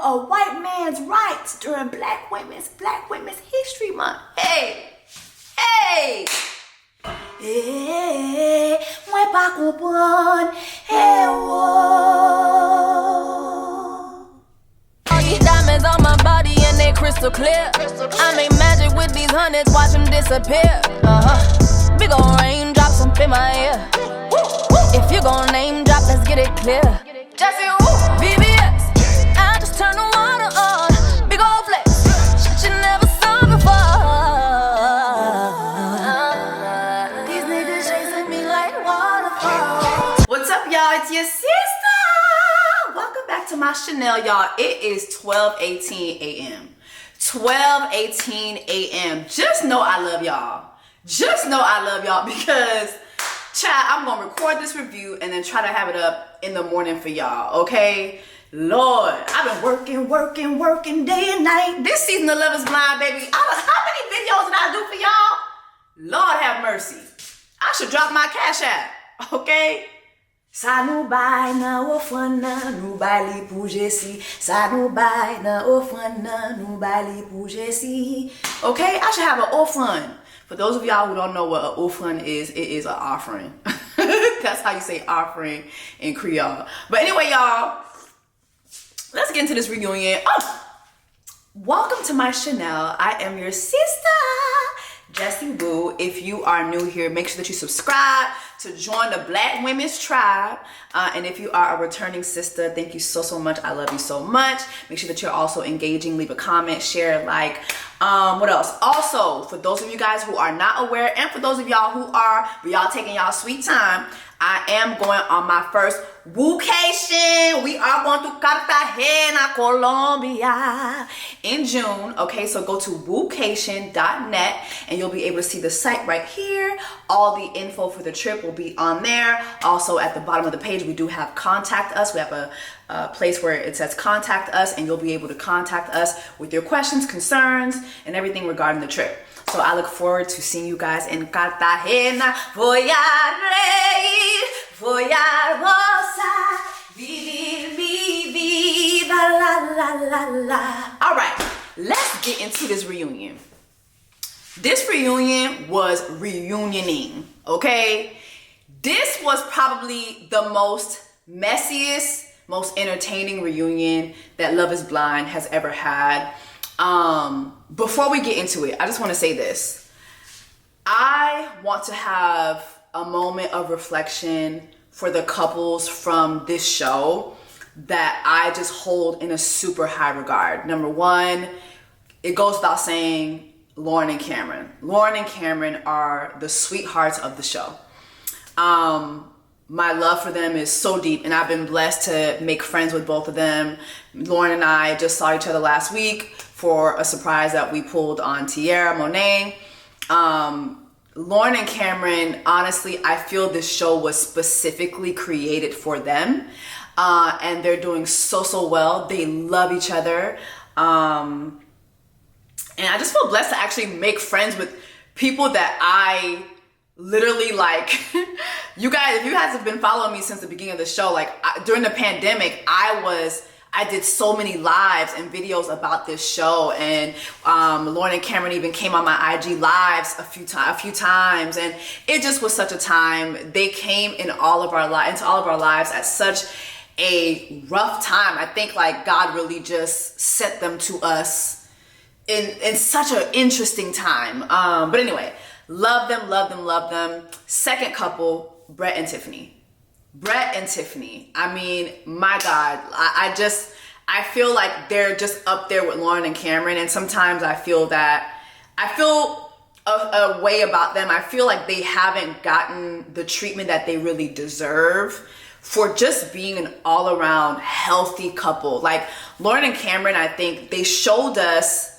a white man's rights during Black Women's History Month. Hey, hey. Hey, moi pas comprendre. Hey, whoa. All these diamonds on my body and they crystal clear. I make magic with these hundreds, watch them disappear. Big ol' raindrops up in my ear. If you gon' name drop, let's get it clear. Jessie, VVS, I just turn the water on. Big ol' flex, shit you never saw before. These niggas chasing me like waterfalls. What's up, y'all? It's your sister. Welcome back to my Chanel, y'all. It is 12:18 a.m. 12:18 a.m. Just know I love y'all. Just know I love y'all because, child, I'm gonna record this review and then try to have it up in the morning for y'all, okay? Lord, I've been working day and night. This season of Love is Blind, baby. How many videos did I do for y'all? Lord have mercy. I should drop my cash app, okay? Sa nou bay nan ofran nan, nou bay li pou Jessie. Sa nou bay nan ofran nan, nou bay li pou Jessie. Okay, I should have an offering. For those of y'all who don't know what an offering is, it is an offering. That's how you say offering in Creole. But anyway, y'all, let's get into this reunion. Oh, welcome to my Chanel. I am your sister, Jessie Boo. If you are new here, make sure that you subscribe to join the Black Women's Tribe. And if you are a returning sister, thank you so much. I love you so much. Make sure that you're also engaging. Leave a comment, share, like. What else? Also, for those of you guys who are not aware, and for those of y'all who are, but y'all taking y'all sweet time, I am going on my first woocation. We are going to Cartagena, Colombia in June. Okay, so go to woocation.net and you'll be able to see the site right here. All the info for the trip will be on there. Also, at the bottom of the page, we do have contact us. We have a place where it says contact us, and you'll be able to contact us with your questions, concerns, and everything regarding the trip. So I look forward to seeing you guys in Cartagena. Voy a reír, voy a gozar, vivir mi vida, la la la la. All right, let's get into this reunion. This reunion was reunioning, okay? This was probably the most messiest, most entertaining reunion that Love is Blind has ever had. Before we get into it, I just want to say this. I want to have a moment of reflection for the couples from this show that I just hold in a super high regard. Number one, it goes without saying, Lauren and Cameron. Lauren and Cameron are the sweethearts of the show. My love for them is so deep, and I've been blessed to make friends with both of them. Lauren and I just saw each other last week for a surprise that we pulled on Tierra Monet. Lauren and Cameron, honestly, I feel this show was specifically created for them, and they're doing so well. They love each other, and I just feel blessed to actually make friends with people that I literally like. You guys, if you guys have been following me since the beginning of the show, like during the pandemic, I did so many lives and videos about this show, and Lauren and Cameron even came on my IG lives a few times, and it just was such a time. They came into all of our lives at such a rough time. I think like God really just sent them to us in such an interesting time. But anyway, love them. Second couple, Brett and Tiffany. I mean, my God, I feel like they're just up there with Lauren and Cameron, and sometimes I feel a way about them. I feel like they haven't gotten the treatment that they really deserve for just being an all-around healthy couple. Like Lauren and Cameron, I think they showed us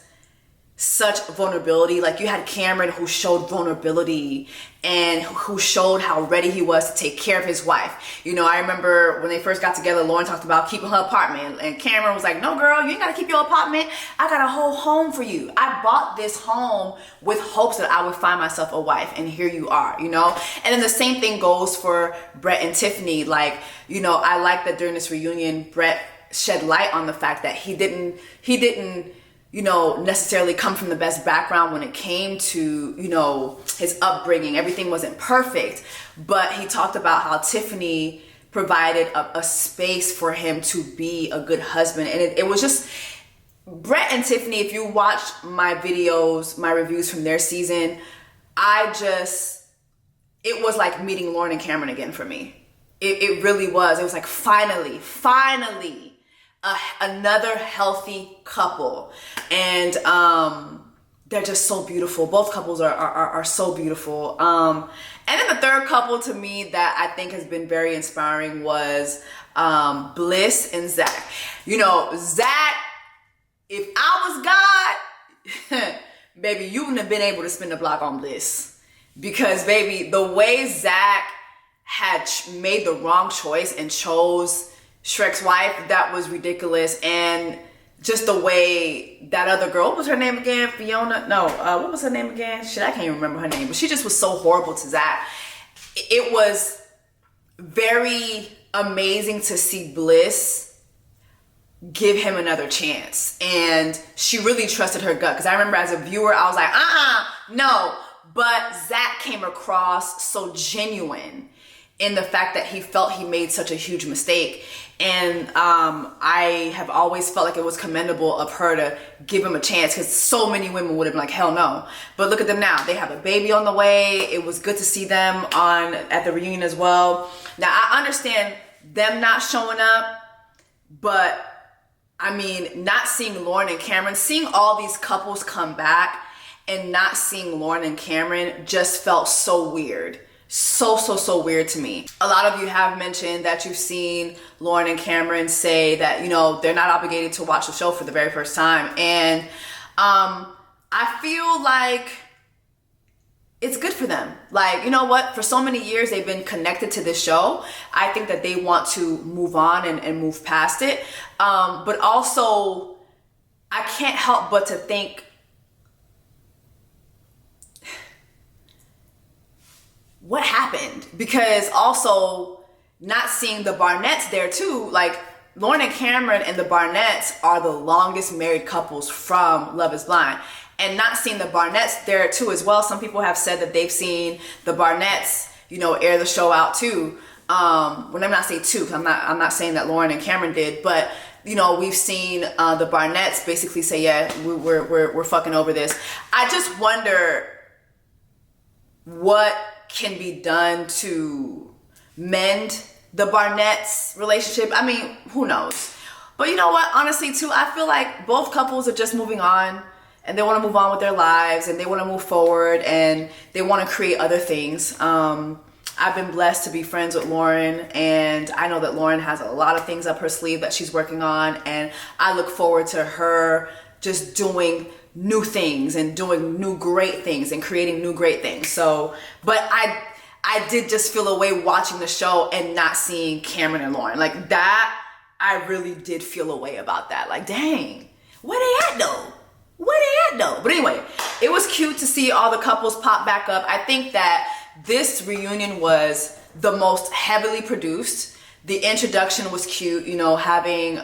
such vulnerability. Like you had Cameron who showed vulnerability and who showed how ready he was to take care of his wife. You know, I remember when they first got together, Lauren talked about keeping her apartment, and Cameron was like, no girl, you ain't gotta keep your apartment. I got a whole home for you. I bought this home with hopes that I would find myself a wife, and here you are, you know? And then the same thing goes for Brett and Tiffany. Like, you know, I like that during this reunion, Brett shed light on the fact that he didn't, you know, necessarily come from the best background when it came to, you know, his upbringing. Everything wasn't perfect, but he talked about how Tiffany provided a space for him to be a good husband. And it was just, Brett and Tiffany, if you watched my videos, my reviews from their season, it was like meeting Lauren and Cameron again for me. It really was. It was like finally, another healthy couple. And they're just so beautiful. Both couples are so beautiful. And then the third couple to me that I think has been very inspiring was Bliss and Zach. You know, Zach, if I was God, baby, you wouldn't have been able to spin the block on Bliss. Because, baby, the way Zach had made the wrong choice and chose Shrek's wife, that was ridiculous. And just the way that other girl, what was her name again? Fiona? No, what was her name again? Shit, I can't even remember her name. But she just was so horrible to Zach. It was very amazing to see Bliss give him another chance. And she really trusted her gut. Because I remember as a viewer, I was like, no. But Zach came across so genuine in the fact that he felt he made such a huge mistake. And I have always felt like it was commendable of her to give him a chance, because so many women would have been like, hell no. But look at them now. They have a baby on the way. It was good to see them at the reunion as well. Now, I understand them not showing up, but I mean, not seeing Lauren and Cameron, seeing all these couples come back and not seeing Lauren and Cameron just felt so weird. So weird to me. A lot of you have mentioned that you've seen Lauren and Cameron say that, you know, they're not obligated to watch the show for the very first time. And I feel like it's good for them. Like, you know what? For so many years, they've been connected to this show. I think that they want to move on and move past it. But also, I can't help but to think, what happened? Because also not seeing the Barnetts there too, like Lauren and Cameron and the Barnetts are the longest married couples from Love is Blind. And not seeing the Barnetts there too as well. Some people have said that they've seen the Barnetts, you know, air the show out too. Well, I'm not saying too, because I'm not saying that Lauren and Cameron did, but you know, we've seen the Barnetts basically say, yeah, we're fucking over this. I just wonder what can be done to mend the Barnetts relationship. I mean, who knows? But you know what? Honestly, too, I feel like both couples are just moving on, and they want to move on with their lives, and they want to move forward, and they want to create other things. I've been blessed to be friends with Lauren, and I know that Lauren has a lot of things up her sleeve that she's working on, and I look forward to her just doing new things and doing new great things and creating new great things. So, but I did just feel a way watching the show and not seeing Cameron and Lauren. Like that, I really did feel a way about that. Like, dang, where they at though? Where they at though? But anyway, it was cute to see all the couples pop back up. I think that this reunion was the most heavily produced. The introduction was cute, you know, having the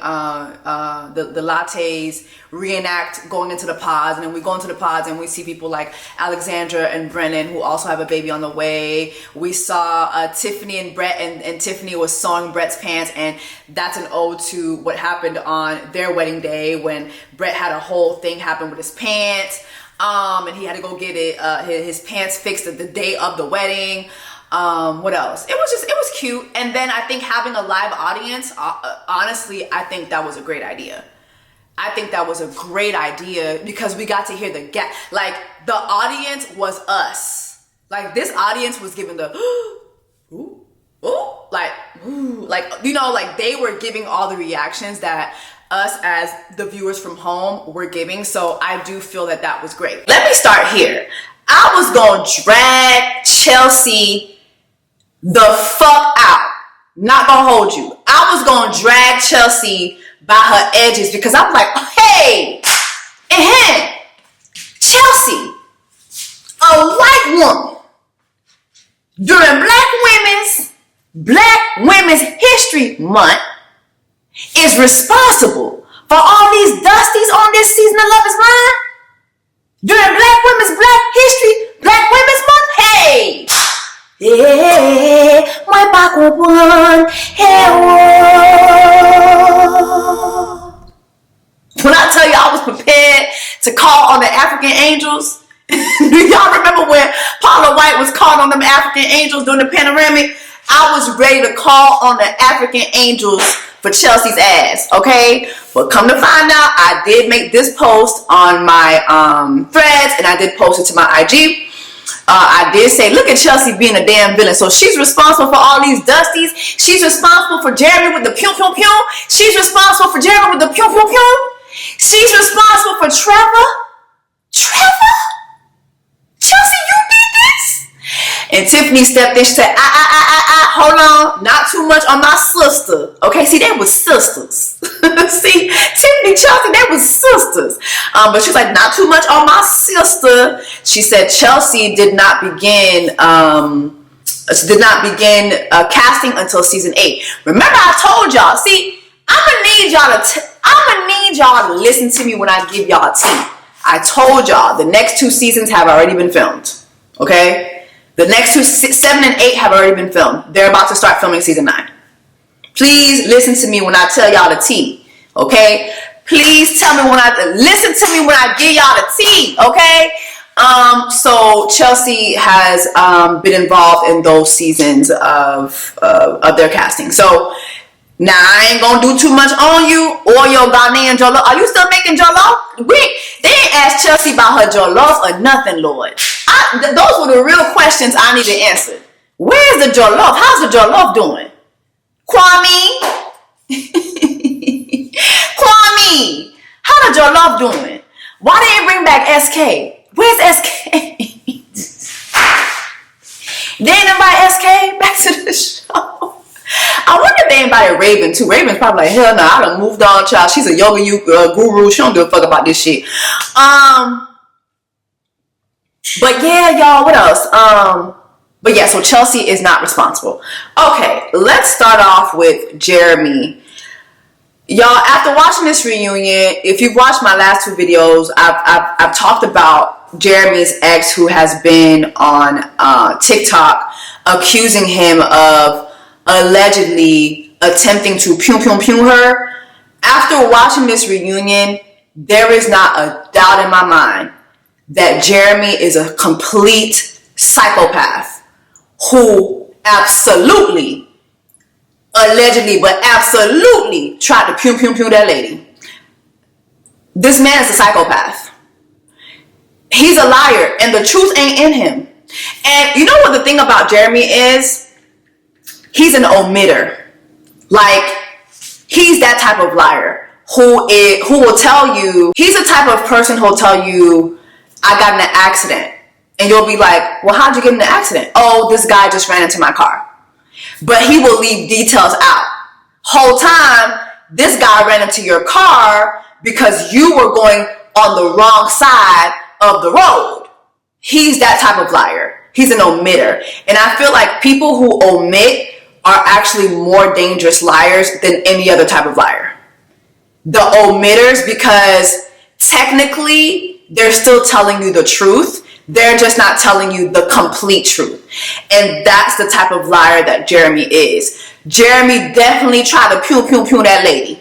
lattes reenact going into the pods, and then we go into the pods and we see people like Alexandra and Brennan, who also have a baby on the way. We saw Tiffany and Brett, and Tiffany was sewing Brett's pants, and that's an ode to what happened on their wedding day when Brett had a whole thing happen with his pants, and he had to go get his pants fixed the day of the wedding. What else? It was cute. And then I think having a live audience, honestly, I think that was a great idea. I think that was a great idea because we got to hear like the audience was us. Like this audience was giving the, ooh, ooh, like, you know, like they were giving all the reactions that us as the viewers from home were giving. So I do feel that that was great. Let me start here. I was going to drag Chelsea the fuck out. Not gonna hold you. I was gonna drag Chelsea by her edges because I'm like, hey, Chelsea, a white woman during Black Women's History Month is responsible for all these dusties on this season of Love is Blind? During Black Women's Black History, Black Women's Month? Hey! Hey, my back one. Hey, when I tell you I was prepared to call on the African angels, do y'all remember when Paula White was called on them African angels during the panoramic? I was ready to call on the African angels for Chelsea's ass, okay? But come to find out, I did make this post on my threads, and I did post it to my IG. I did say, look at Chelsea being a damn villain. So she's responsible for all these dusties. She's responsible for Jeremy with the pew pew pew. She's responsible for Jeremy with the pew pew pew. She's responsible for Trevor. Trevor? Chelsea, you did this? And Tiffany stepped in. She said, hold on. Not too much on my sister. Okay, see, they were sisters. See, Tiffany, Chelsea, they were sisters. But she's like, not too much on my sister. She said Chelsea did not begin casting until season 8. Remember, I told y'all. See, I'm gonna need y'all to listen to me when I give y'all tea. I told y'all the next 2 seasons have already been filmed. Okay, the next 2, 7 and 8 have already been filmed. They're about to start filming season 9. Please listen to me when I tell y'all the tea. Okay, please listen to me when I give y'all the tea. Okay. So Chelsea has been involved in those seasons of their casting. So now I ain't gonna do too much on you or your Ghanaian jollof. Are you still making jollof? They ain't asked Chelsea about her jollof or nothing, Lord. Those were the real questions I need to answer. Where's the jollof? How's the jollof doing? Kwame, how the jollof doing? Why they ain't bring back SK? Where's SK? They ain't invite SK back to the show. I wonder if they invited Raven too. Raven's probably like, hell no, I done moved on, child. She's a yoga guru. She don't give a fuck about this shit. But yeah, y'all, what else? But yeah, so Chelsea is not responsible. Okay, let's start off with Jeremy. Y'all, after watching this reunion, if you've watched my last 2 videos, I've talked about Jeremy's ex, who has been on TikTok accusing him of allegedly attempting to pew pew pew her. After watching this reunion, there is not a doubt in my mind that Jeremy is a complete psychopath who absolutely, allegedly, but absolutely tried to pew pew pew that lady. This man is a psychopath. He's a liar, and the truth ain't in him. And you know what the thing about Jeremy is? He's an omitter. Like, he's that type of liar who will tell you, he's the type of person who'll tell you, I got in an accident. And you'll be like, well, how'd you get in an accident? Oh, this guy just ran into my car. But he will leave details out. Whole time, this guy ran into your car because you were going on the wrong side of the road. He's that type of liar. He's an omitter. And I feel like people who omit are actually more dangerous liars than any other type of liar. The omitters, because technically they're still telling you the truth. They're just not telling you the complete truth. And that's the type of liar that Jeremy is. Jeremy definitely tried to pew pew pew that lady.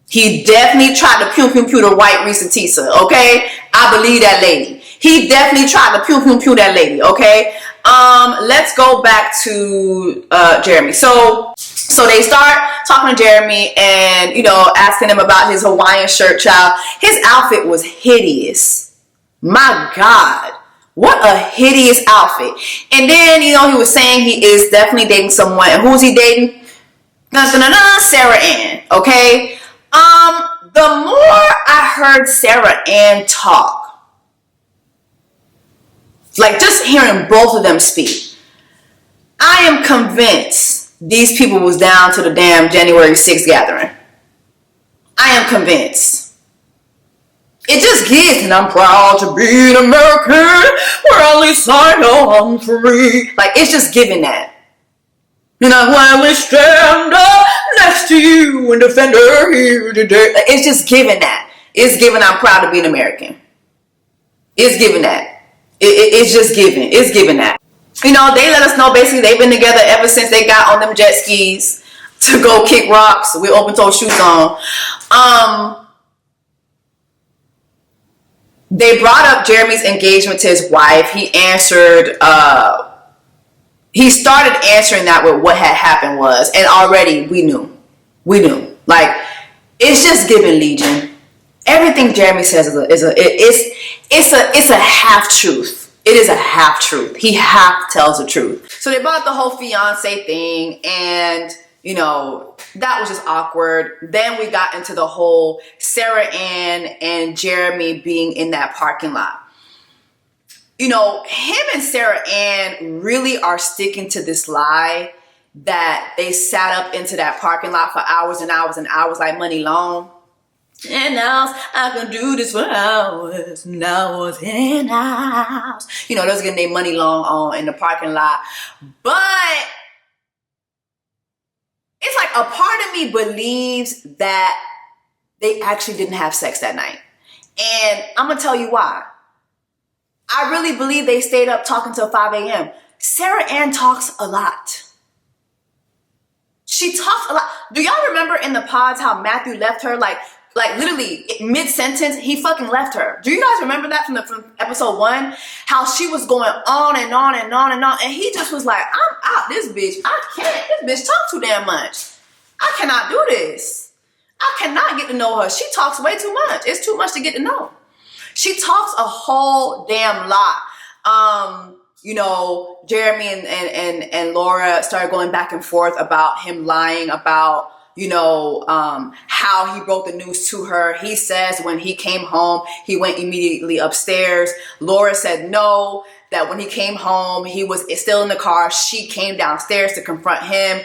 He definitely tried to pew pew pew the white Risa Tisa, okay? I believe that lady. He definitely tried to pew pew pew that lady, okay? Let's go back to Jeremy. So they start talking to Jeremy and, you know, asking him about his Hawaiian shirt, child. His outfit was hideous. My God. What a hideous outfit. And then, you know, he was saying he is definitely dating someone. And who's he dating? Sarah Ann, okay? The more I heard Sarah Ann talk, like just hearing both of them speak, I am convinced these people was down to the damn January 6th gathering. I am convinced. It just gives, and I'm proud to be an American, where at least I know I'm free. Like, it's just giving that. And that's why we stand up next to you and defend her here today. It's just giving that. It's giving I'm proud to be an American. It's giving that. It's just giving. It's giving that. You know, they let us know basically they've been together ever since they got on them jet skis to go kick rocks with open-toe shoes on. They brought up Jeremy's engagement to his wife. He answered, he started answering that with what had happened was, and already we knew. Like, it's just giving Legion. Everything Jeremy says is a half truth. It is a half truth. He half tells the truth. So they brought up the whole fiance thing, and you know, that was just awkward. Then we got into the whole Sarah Ann and Jeremy being in that parking lot. You know, him and Sarah Ann really are sticking to this lie that they sat up into that parking lot for hours and hours and hours like money long. And now I can do this for hours and hours and hours. You know, those getting their money long on in the parking lot. But it's like a part of me believes that they actually didn't have sex that night. And I'm going to tell you why. I really believe they stayed up talking till 5 a.m. Sarah Ann talks a lot. She talks a lot. Do y'all remember in the pods how Matthew left her? Like literally mid-sentence, he fucking left her. Do you guys remember that from episode 1? How she was going on and on and on and on. And he just was like, I'm out this bitch. I can't. This bitch talks too damn much. I cannot do this. I cannot get to know her. She talks way too much. It's too much to get to know. She talks a whole damn lot. You know, Jeremy and Laura started going back and forth about him lying about, you know, how he broke the news to her. He says when he came home, he went immediately upstairs. Laura said no, that when he came home, he was still in the car. She came downstairs to confront him.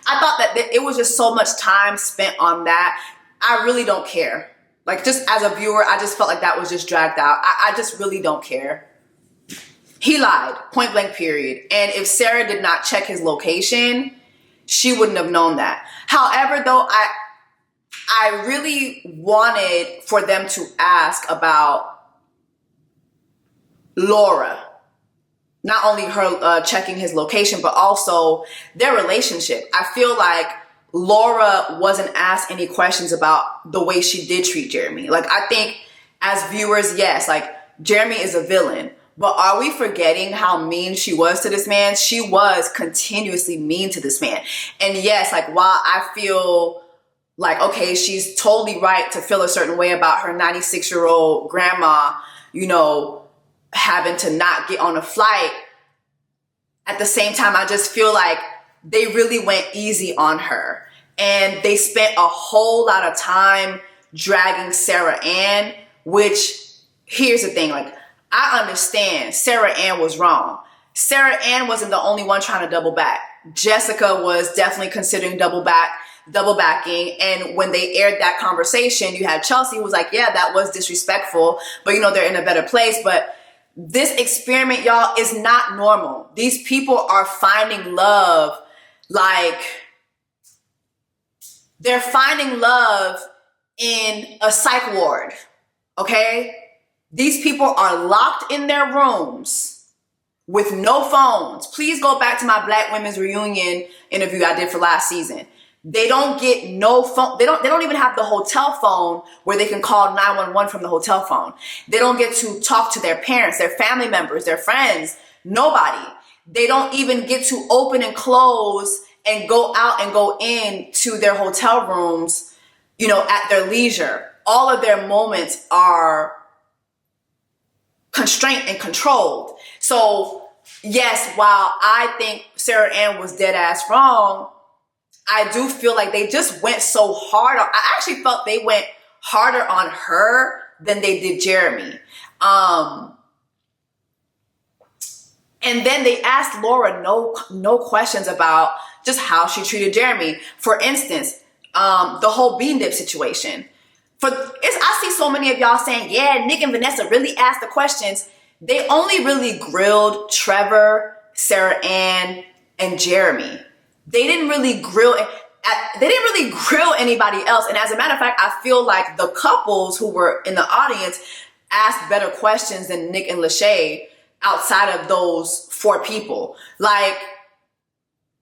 I thought that it was just so much time spent on that. I really don't care. Like, just as a viewer, I just felt like that was just dragged out. I just really don't care. He lied, point blank period. And if Sarah did not check his location, she wouldn't have known that. However, though, I really wanted for them to ask about Laura. Not only her checking his location, but also their relationship. I feel like Laura wasn't asked any questions about the way she did treat Jeremy. Like, I think as viewers, yes, like, Jeremy is a villain. But are we forgetting how mean she was to this man? She was continuously mean to this man. And yes, like, while I feel like, okay, she's totally right to feel a certain way about her 96-year-old grandma, you know, having to not get on a flight. At the same time, I just feel like they really went easy on her. And they spent a whole lot of time dragging Sarah Ann, which, here's the thing, like, I understand Sarah Ann was wrong. Sarah Ann wasn't the only one trying to double back. Jessica was definitely considering double backing. And when they aired that conversation, you had Chelsea who was like, yeah, that was disrespectful, but you know, they're in a better place. But this experiment, y'all, is not normal. These people are finding love. Like, they're finding love in a psych ward. Okay? These people are locked in their rooms with no phones. Please go back to my Black Women's Reunion interview I did for last season. They don't get no phone. They don't even have the hotel phone where they can call 911 from the hotel phone. They don't get to talk to their parents, their family members, their friends, nobody. They don't even get to open and close and go out and go in to their hotel rooms, you know, at their leisure. All of their moments are constrained and controlled. So yes, while I think Sarah Ann was dead ass wrong, I do feel like they just went so hard. I actually felt they went harder on her than they did Jeremy. And then they asked Laura no questions about just how she treated Jeremy. For instance, the whole bean dip situation. I see so many of y'all saying, yeah, Nick and Vanessa really asked the questions. They only really grilled Trevor, Sarah Ann, and Jeremy. they didn't really grill anybody else. And as a matter of fact, I feel like the couples who were in the audience asked better questions than Nick and Lachey outside of those 4 people. Like,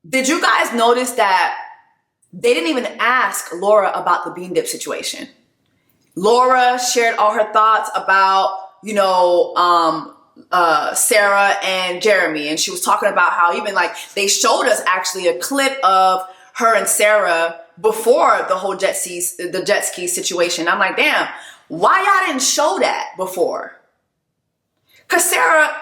did you guys notice that they didn't even ask Laura about the bean dip situation? Laura shared all her thoughts about, Sarah and Jeremy. And she was talking about how even like they showed us actually a clip of her and Sarah before the whole jet ski situation. I'm like, damn, why y'all didn't show that before? Because Sarah,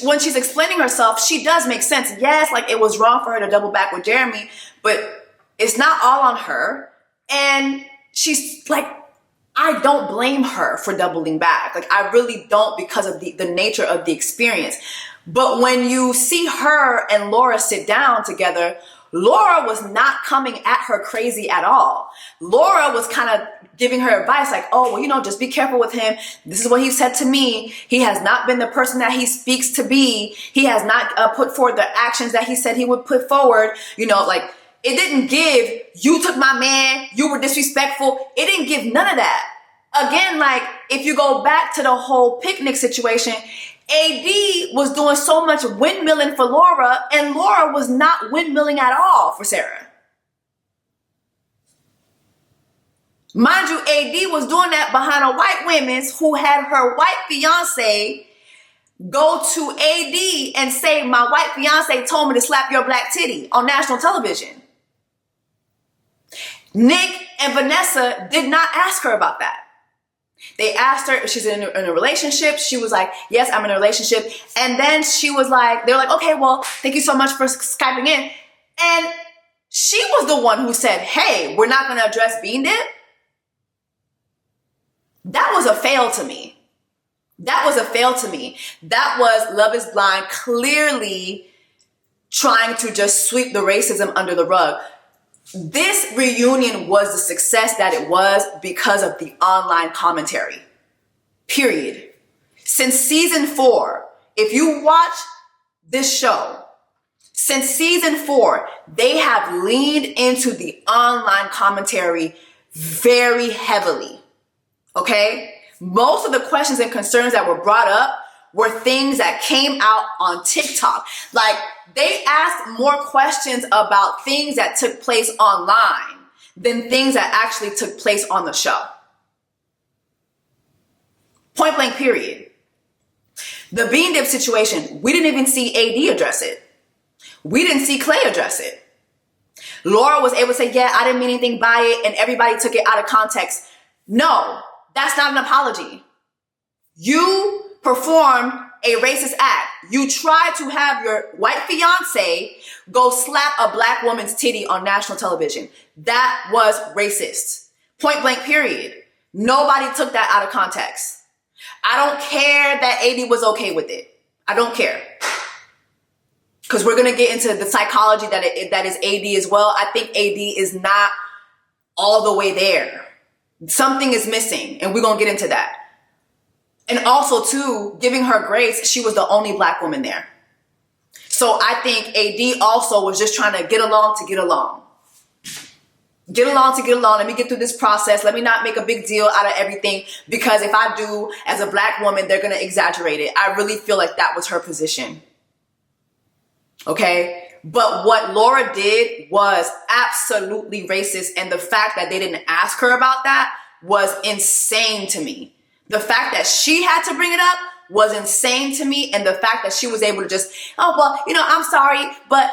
when she's explaining herself, she does make sense. Yes, like it was wrong for her to double back with Jeremy, but it's not all on her. And she's like, I don't blame her for doubling back. Like, I really don't, because of the nature of the experience. But when you see her and Laura sit down together, Laura was not coming at her crazy at all. Laura was kind of giving her advice like, oh, well, just be careful with him. This is what he said to me. He has not been the person that he speaks to be. He has not put forward the actions that he said he would put forward. Like, it didn't give, you took my man, you were disrespectful. It didn't give none of that. Again, like, if you go back to the whole picnic situation, AD was doing so much windmilling for Laura, and Laura was not windmilling at all for Sarah. Mind you, AD was doing that behind a white woman's who had her white fiance go to AD and say, my white fiance told me to slap your black titty on national television. Nick and Vanessa did not ask her about that. They asked her if she's in a relationship. She was like, yes, I'm in a relationship. And then she was like, they were like, okay, well, thank you so much for Skyping in. And she was the one who said, hey, we're not going to address bean dip. That was a fail to me. That was Love is Blind clearly trying to just sweep the racism under the rug. This reunion was the success that it was because of the online commentary. Period. Since season 4, if you watch this show, since season 4, they have leaned into the online commentary very heavily. Okay? Most of the questions and concerns that were brought up were things that came out on TikTok. Like, they asked more questions about things that took place online than things that actually took place on the show. Point blank, period. The bean dip situation, we didn't even see AD address it. We didn't see Clay address it. Laura was able to say, yeah, I didn't mean anything by it, and everybody took it out of context. No, that's not an apology. You performed a racist act. You tried to have your white fiance go slap a black woman's titty on national television. That was racist. Point blank, period. Nobody took that out of context. I don't care that AD was okay with it. I don't care. Because we're going to get into the psychology that is AD as well. I think AD is not all the way there. Something is missing, and we're going to get into that. And also, too, giving her grace, she was the only black woman there. So I think AD also was just trying to get along to get along. Get along to get along. Let me get through this process. Let me not make a big deal out of everything, because if I do, as a black woman, they're going to exaggerate it. I really feel like that was her position. Okay? But what Laura did was absolutely racist. And the fact that they didn't ask her about that was insane to me. The fact that she had to bring it up was insane to me. And the fact that she was able to just, oh, well, I'm sorry, but,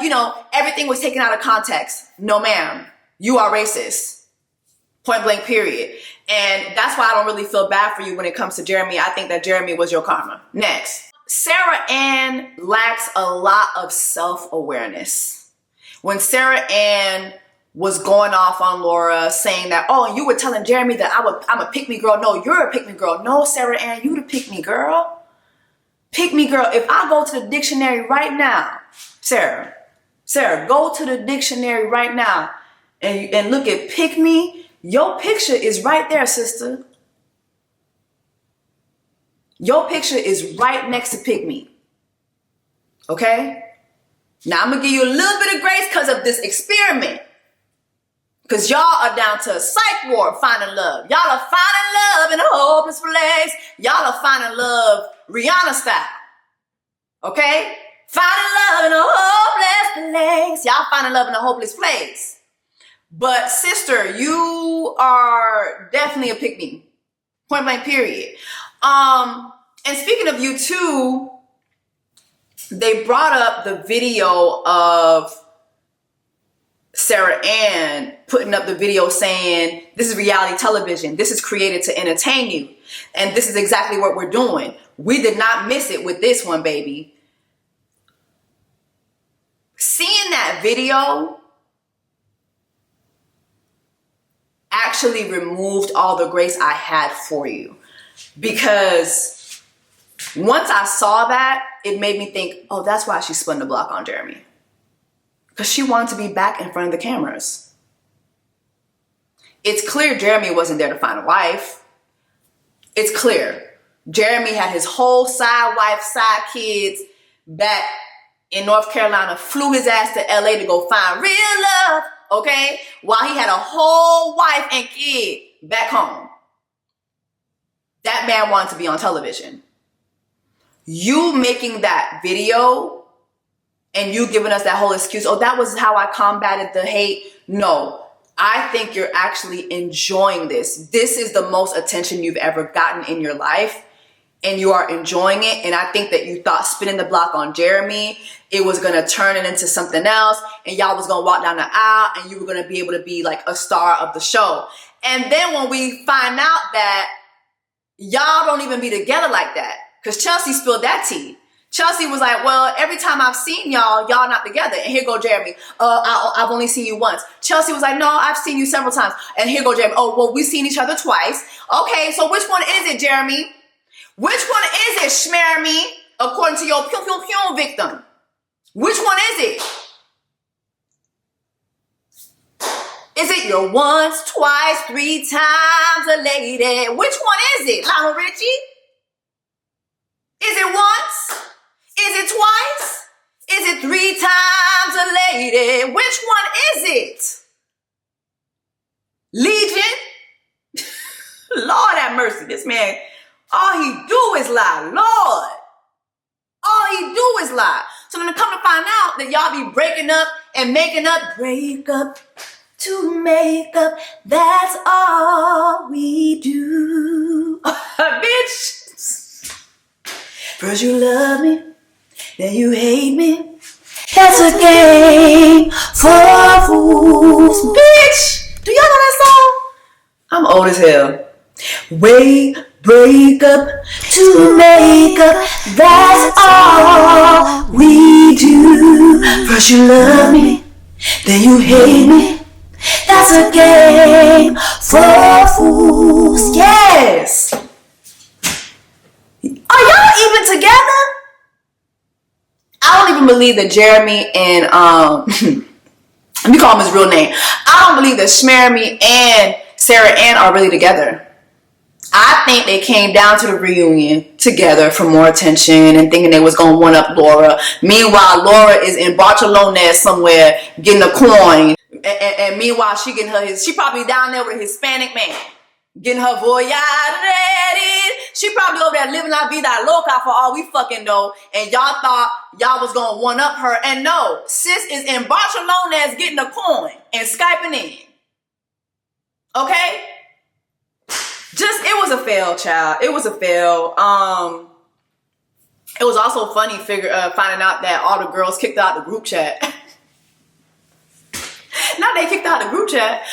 everything was taken out of context. No, ma'am, you are racist. Point blank, period. And that's why I don't really feel bad for you when it comes to Jeremy. I think that Jeremy was your karma. Next. Sarah Ann lacks a lot of self-awareness. When Sarah Ann was going off on Laura, saying that, oh, you were telling Jeremy that I'm a pick-me girl. No, you're a pick-me girl. No, Sarah Ann, you the pick-me girl. Pick-me girl. If I go to the dictionary right now, Sarah, go to the dictionary right now and look at pick-me. Your picture is right there, sister. Your picture is right next to pick-me. Okay? Now I'm gonna give you a little bit of grace because of this experiment. Because y'all are down to a psych ward finding love. Y'all are finding love in a hopeless place. Y'all are finding love Rihanna style. Okay? Finding love in a hopeless place. Y'all finding love in a hopeless place. But sister, you are definitely a pick-me. Point blank period. And speaking of you too, they brought up the video of Sarah Ann putting up the video saying, this is reality television. This is created to entertain you. And this is exactly what we're doing. We did not miss it with this one, baby. Seeing that video actually removed all the grace I had for you. Because once I saw that, it made me think, oh, that's why she spun the block on Jeremy. Because she wanted to be back in front of the cameras. It's clear Jeremy wasn't there to find a wife. It's clear. Jeremy had his whole side wife, side kids back in North Carolina, flew his ass to LA to go find real love, okay? While he had a whole wife and kid back home. That man wanted to be on television. You making that video and you giving us that whole excuse, oh, that was how I combated the hate. No, I think you're actually enjoying this. This is the most attention you've ever gotten in your life, and you are enjoying it. And I think that you thought spinning the block on Jeremy, it was going to turn it into something else, and y'all was going to walk down the aisle and you were going to be able to be like a star of the show. And then when we find out that y'all don't even be together like that, because Chelsea spilled that tea. Chelsea was like, well, every time I've seen y'all not together. And here go Jeremy. I've only seen you once. Chelsea was like, no, I've seen you several times. And here go Jeremy. Oh, well, we've seen each other twice. Okay, so which one is it, Jeremy? Which one is it, Schmermy? According to your pew pew pew victim. Which one is it? Is it your once, twice, 3 times a lady? Which one is it, Lionel Richie? Is it once? Is it twice? Is it 3 times a lady? Which one is it? Legion? Lord have mercy. This man, all he do is lie. Lord. All he do is lie. So when I come to find out that y'all be breaking up and making up, break up to make up, that's all we do. Bitch. First you love me, then you hate me. That's a game for fools. Bitch, do y'all know that song? I'm old as hell. Wait, break up to make up, that's all we do. First you love me, then you hate me. That's a game for fools. Yes. Are y'all even together? I don't even believe that Jeremy and let me call him his real name. I don't believe that Schmermy and Sarah Ann are really together. I think they came down to the reunion together for more attention and thinking they was gonna one up Laura. Meanwhile, Laura is in Barcelona somewhere getting a coin, and meanwhile she getting her she probably down there with a Hispanic man. Getting her voyage ready. She probably over there living la vida loca for all we fucking know. And y'all thought y'all was going to one up her. And no, sis is in Barcelona as getting a coin and Skyping in. Okay? It was a fail, child. It was a fail. It was also funny finding out that all the girls kicked out the group chat. Now they kicked out the group chat.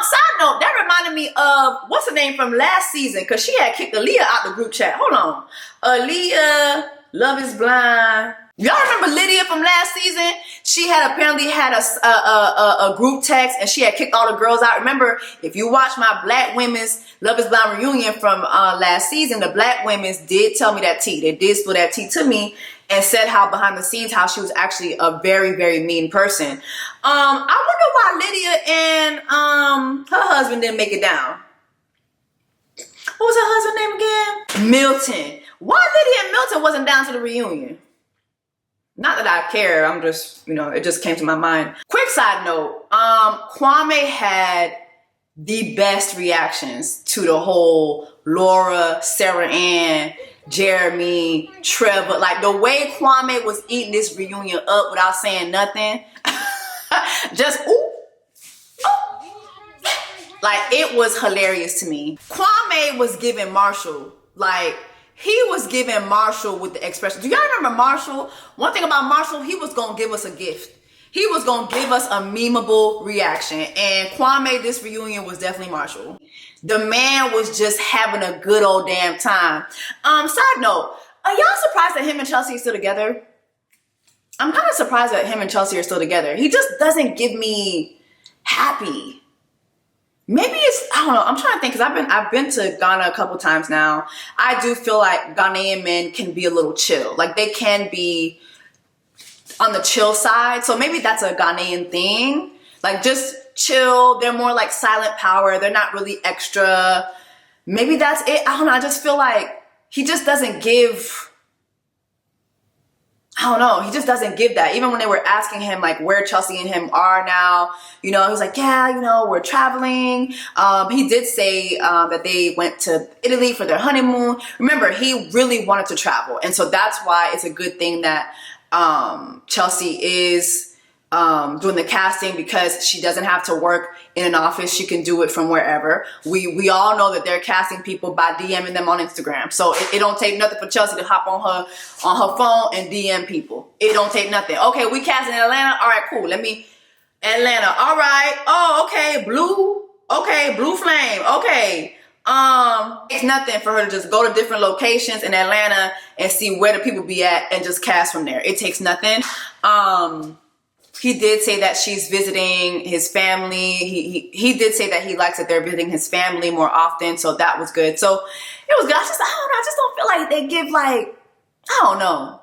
Side note, that reminded me of what's her name from last season, because she had kicked Aaliyah out the group chat. Hold on. Aaliyah, Love is Blind. Y'all remember Lydia from last season? She had apparently had a group text and she had kicked all the girls out. Remember, if you watch my Black Women's Love is Blind reunion from last season, the Black Women's did tell me that tea. They did spill that tea to me and said how behind the scenes, how she was actually a very, very mean person. I wonder why Lydia and her husband didn't make it down. What was her husband's name again? Milton. Why Lydia and Milton wasn't down to the reunion? Not that I care, I'm just, you know, it just came to my mind. Quick side note, Kwame had the best reactions to the whole Laura, Sarah Ann, Jeremy, Trevor. Like the way Kwame was eating this reunion up without saying nothing. Just, ooh. Like, it was hilarious to me. Kwame was giving Marshall, like, he was giving Marshall with the expression. Do y'all remember Marshall? One thing about Marshall, he was gonna give us a gift. He was gonna give us a memeable reaction. And Kwame, this reunion was definitely Marshall. The man was just having a good old damn time. Side note, are y'all surprised that him and Chelsea are still together? I'm kind of surprised that him and Chelsea are still together. He just doesn't give me happy. Maybe it's, I don't know, I'm trying to think, because I've been to Ghana a couple times now. I do feel like Ghanaian men can be a little chill. Like, they can be on the chill side. So maybe that's a Ghanaian thing. Like, just chill. They're more like silent power. They're not really extra. Maybe that's it. I don't know. I just feel like he just doesn't give, I don't know. He just doesn't give that. Even when they were asking him like where Chelsea and him are now, you know, he was like, yeah, you know, we're traveling. He did say that they went to Italy for their honeymoon. Remember, he really wanted to travel. And so that's why it's a good thing that Chelsea is doing the casting, because she doesn't have to work in an office. She can do it from wherever. We all know that they're casting people by DMing them on Instagram. So it don't take nothing for Chelsea to hop on her phone and DM people. It don't take nothing. Okay, we casting in Atlanta. All right, cool. Atlanta. All right. Oh, okay. Blue. Okay, Blue Flame. Okay. It's nothing for her to just go to different locations in Atlanta and see where the people be at and just cast from there. It takes nothing. He did say that she's visiting his family. He did say that he likes that they're visiting his family more often. So that was good. So it was good. I just don't feel like they give, like, I don't know.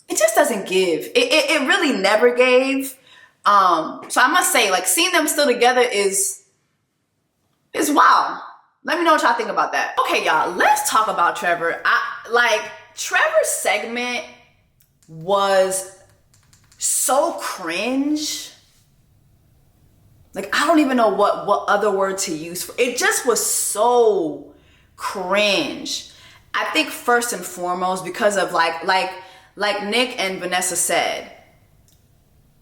It just doesn't give. It really never gave. So I must say, like, seeing them still together is wow. Let me know what y'all think about that. Okay, y'all, let's talk about Trevor. Trevor's segment was so cringe. Like, I don't even know what other word to use for it. Just was so cringe. I think first and foremost because of like Nick and Vanessa said,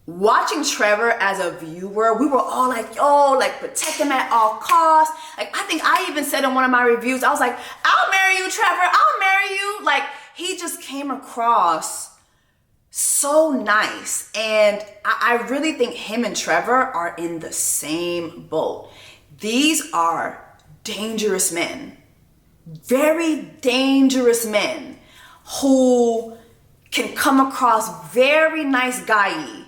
watching Trevor as a viewer, we were all like, yo, like, protect him at all costs. Like, I think I even said in one of my reviews, I was like, I'll marry you, Trevor. I'll marry you. Like, he just came across so nice. And I really think him and Trevor are in the same boat. These are dangerous men. Very dangerous men who can come across very nice guy-y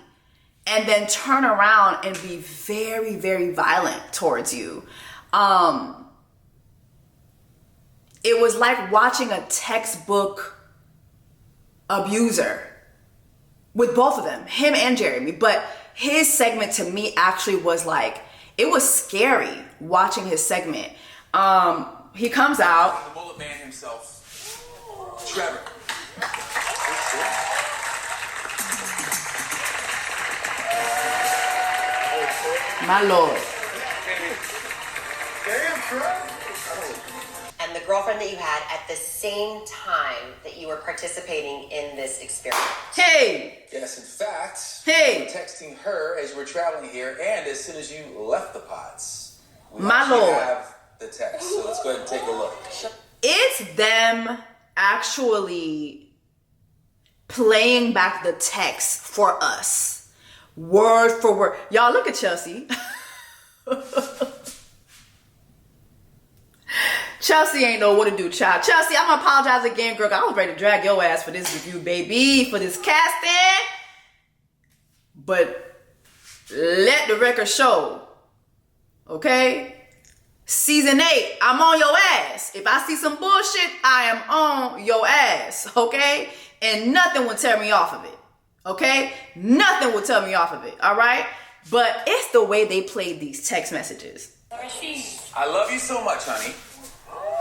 and then turn around and be very, very violent towards you. It was like watching a textbook abuser with both of them, him and Jeremy. But his segment to me actually was like, it was scary watching his segment. He comes out. The bullet man himself, Trevor. My Lord. And the girlfriend that you had at the same time that you were participating in this experiment. Hey! Yes, in fact, Hey! you were texting her as you were traveling here, and as soon as you left the pods. We My actually Lord. have the text, so let's go ahead and take a look. It's them actually playing back the text for us. Word for word. Y'all, look at Chelsea. Chelsea ain't know what to do, child. Chelsea, I'm gonna apologize again, girl. I was ready to drag your ass for this review, baby, for this casting. But let the record show, okay? Season 8, I'm on your ass. If I see some bullshit, I am on your ass, okay? And nothing will tear me off of it, okay? Nothing will tear me off of it, all right? But it's the way they played these text messages. I love you so much, honey.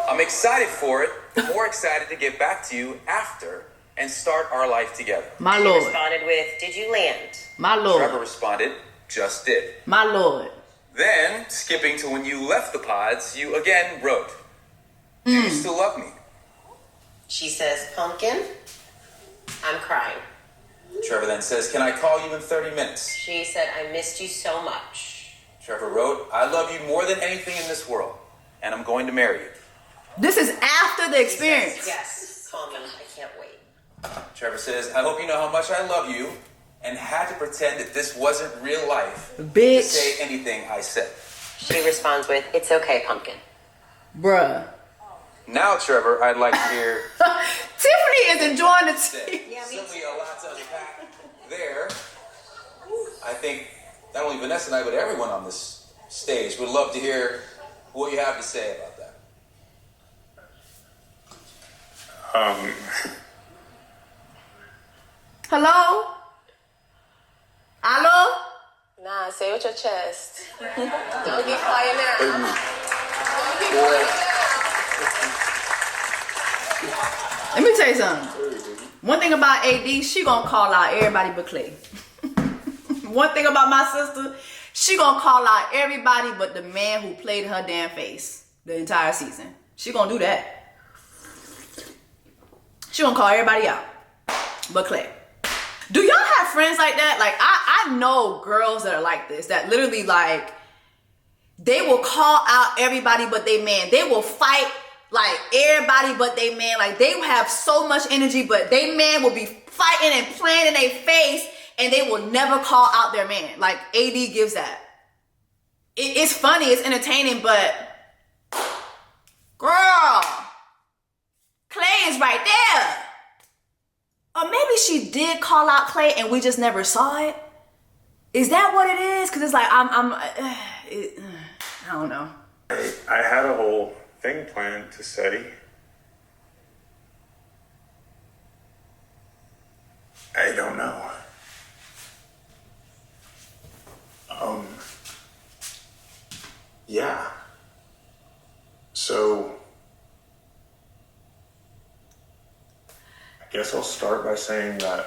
I'm excited for it. More excited to get back to you after. and start our life together. My She Lord. responded with, did you land? My Lord. Trevor responded, just did. My Lord. Then, skipping to when you left the pods, you again wrote, do you still love me? She says, pumpkin, I'm crying. Trevor then says, can I call you in 30 minutes? She said, I missed you so much. Trevor wrote, I love you more than anything in this world, and I'm going to marry you. This is after the She experience. says, yes, call me, I can't wait. Trevor says, I hope you know how much I love you, and had to pretend that this wasn't real life Bitch. to say anything I said. She responds with, it's okay, pumpkin. Bruh. Now, Trevor, I'd like to hear Tiffany is enjoying the tea. Yeah, me simply a lot to unpack there. I think not only Vanessa and I, but everyone on this stage would love to hear what you have to say about that. Hello? Hello? Nah, say it with your chest. Don't get quiet now. Let me tell you something. One thing about AD, she gonna call out everybody but Clay. One thing about my sister, she gonna call out everybody but the man who played her damn face the entire season. She gonna do that. She gonna call everybody out but Clay. Do y'all have friends like that? Like, I know girls that are like this, that literally, like, they will call out everybody but they man. They will fight, like, everybody but they man. Like, they have so much energy, but they man will be fighting and playing in their face, and they will never call out their man. Like, AD gives that. It's funny, it's entertaining, but, girl, Clay is right there. Or maybe she did call out Clay and we just never saw it. Is that what it is? Because it's like, I don't know. I had a whole thing planned to say. I don't know. Yeah. So, I guess I'll start by saying that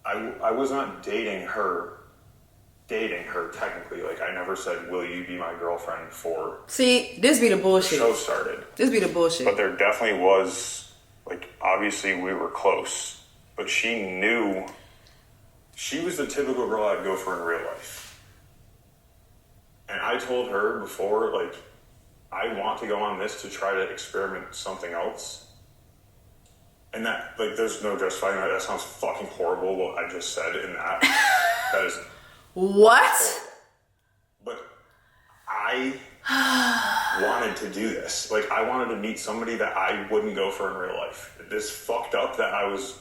I was not dating her technically. Like, I never said, will you be my girlfriend before See, this be the the bullshit. show started. This be the bullshit. But there definitely was, like, obviously we were close, but she knew she was the typical girl I'd go for in real life. And I told her before, like, I want to go on this to try to experiment something else. And that, like, there's no justifying that. That sounds fucking horrible, what I just said in that. That is What? But I wanted to do this. Like, I wanted to meet somebody that I wouldn't go for in real life. This fucked up that I was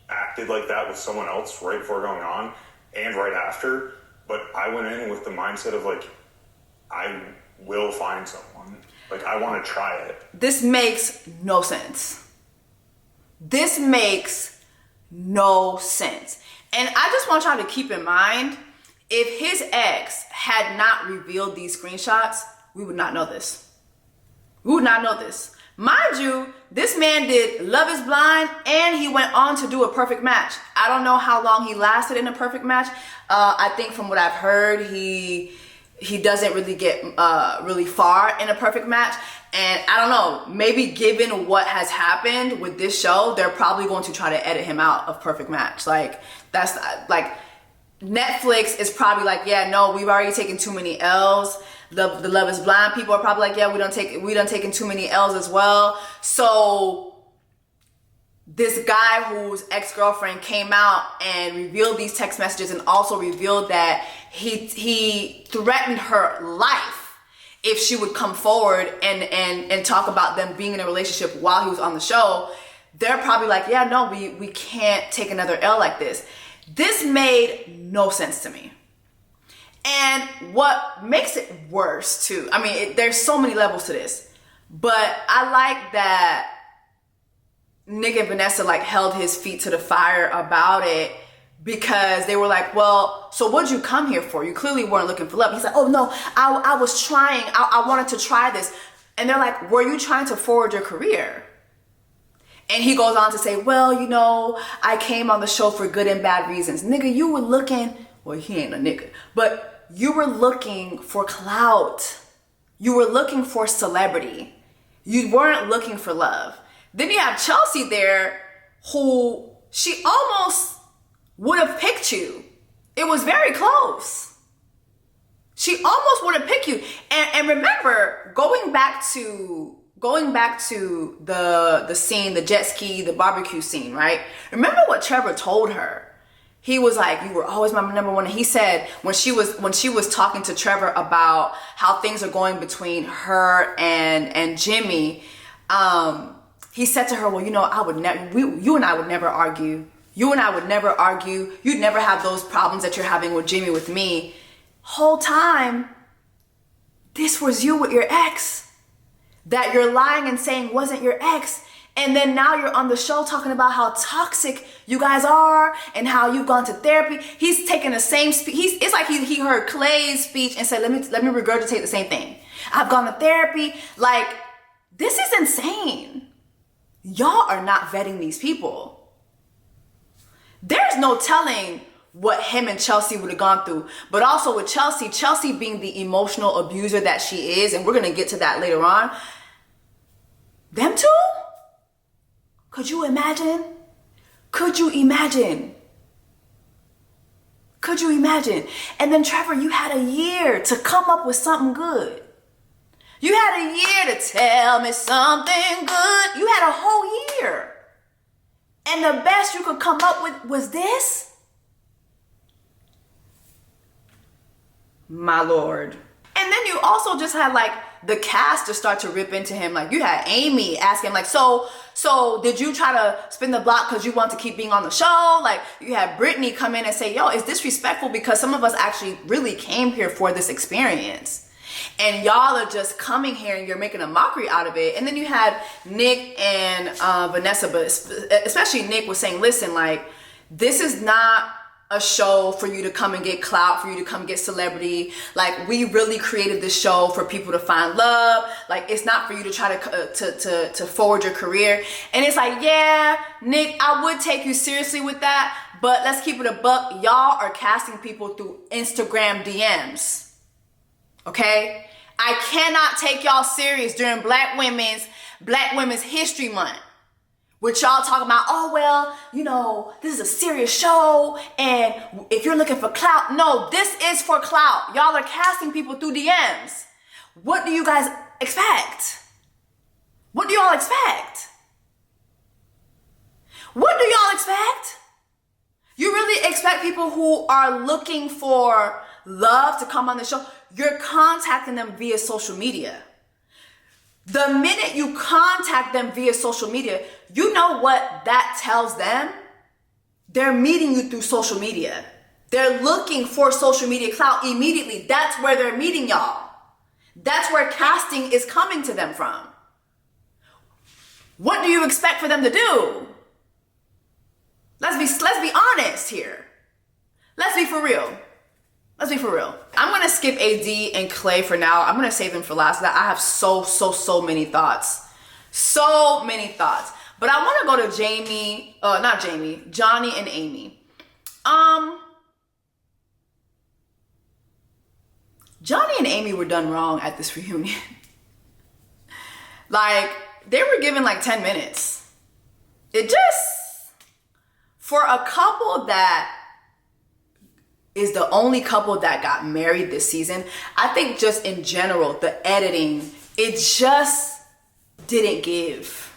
acted like that with someone else right before going on and right after. But I went in with the mindset of, like, I will find someone. Like, I want to try it. This makes no sense. This makes no sense. And I just want y'all to keep in mind, if his ex had not revealed these screenshots, we would not know this. We would not know this. Mind you, this man did Love is Blind and he went on to do a perfect match. I don't know how long he lasted in a perfect match. I think from what I've heard, he doesn't really get really far in a perfect match. And I don't know, maybe given what has happened with this show, they're probably going to try to edit him out of perfect match. Like, that's like, Netflix is probably like, yeah, no, we've already taken too many L's. The Love is Blind people are probably like, yeah, we done taken too many L's as well. So this guy whose ex-girlfriend came out and revealed these text messages and also revealed that he threatened her life if she would come forward and talk about them being in a relationship while he was on the show. They're probably like, yeah, no, we can't take another L like this. This made no sense to me. And what makes it worse too, I mean, there's so many levels to this, but I like that Nick and Vanessa like held his feet to the fire about it, because they were like, well, so what'd you come here for? You clearly weren't looking for love. He's like, oh no, I was trying, I wanted to try this. And they're like, were you trying to forward your career? And he goes on to say, well, you know, I came on the show for good and bad reasons. Nigga, you were looking, well, he ain't a nigga, but you were looking for clout. You were looking for celebrity. You weren't looking for love. Then you have Chelsea there, who she almost would have picked you. It was very close. She almost would have picked you. And remember, going back to the scene, the jet ski, the barbecue scene, right? Remember what Trevor told her. He was like, you were always my number one. And he said when she was talking to Trevor about how things are going between her and Jimmy, he said to her, well, you know, you and I would never argue. You and I would never argue. You'd never have those problems that you're having with Jimmy with me. Whole time, this was you with your ex that you're lying and saying wasn't your ex. And then now you're on the show talking about how toxic you guys are and how you've gone to therapy. He's taking the same speech. It's like he heard Clay's speech and said, let me regurgitate the same thing. I've gone to therapy. Like, this is insane. Y'all are not vetting these people. There's no telling what him and Chelsea would have gone through. But also with Chelsea being the emotional abuser that she is, and we're going to get to that later on. Them two? Could you imagine? Could you imagine? Could you imagine? And then Trevor, you had a year to come up with something good. You had a year to tell me something good. You had a whole year. And the best you could come up with was this? My Lord. And then you also just had like the cast to start to rip into him. Like you had Amy asking like, so did you try to spin the block because you want to keep being on the show? Like you had Brittany come in and say, yo, it's disrespectful because some of us actually really came here for this experience. And y'all are just coming here and you're making a mockery out of it. And then you had Nick and Vanessa, but especially Nick was saying, listen, like this is not a show for you to come and get clout, for you to come get celebrity. Like we really created this show for people to find love. Like it's not for you to try to forward your career. And it's like, yeah, Nick, I would take you seriously with that, but let's keep it a buck. Y'all are casting people through Instagram DMs. Okay? I cannot take y'all serious during Black Women's History Month. With y'all talking about, oh, well, you know, this is a serious show. And if you're looking for clout, no, this is for clout. Y'all are casting people through DMs. What do you guys expect? What do y'all expect? What do y'all expect? You really expect people who are looking for love to come on the show? You're contacting them via social media. The minute you contact them via social media, you know what that tells them? They're meeting you through social media. They're looking for social media clout immediately. That's where they're meeting y'all. That's where casting is coming to them from. What do you expect for them to do? Let's be honest here. Let's be for real. Let's be for real. I'm going to skip AD and Clay for now. I'm going to save them for last. I have so many thoughts. So many thoughts. But I want to go to Johnny and Amy. Johnny and Amy were done wrong at this reunion. Like, they were given like 10 minutes. It just, for a couple that is the only couple that got married this season, I think just in general, the editing, it just didn't give.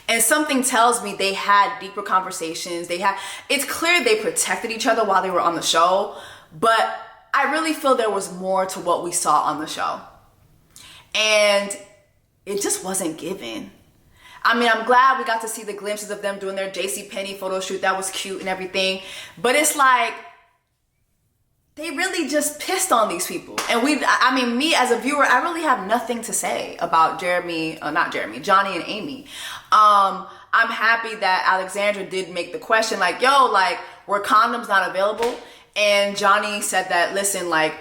And something tells me they had deeper conversations. It's clear they protected each other while they were on the show, but I really feel there was more to what we saw on the show. And it just wasn't given. I mean, I'm glad we got to see the glimpses of them doing their JCPenney photo shoot. That was cute and everything. But it's like, they really just pissed on these people. And me as a viewer, I really have nothing to say about Johnny and Amy. I'm happy that Alexandra did make the question like, yo, like, were condoms not available? And Johnny said that, listen, like,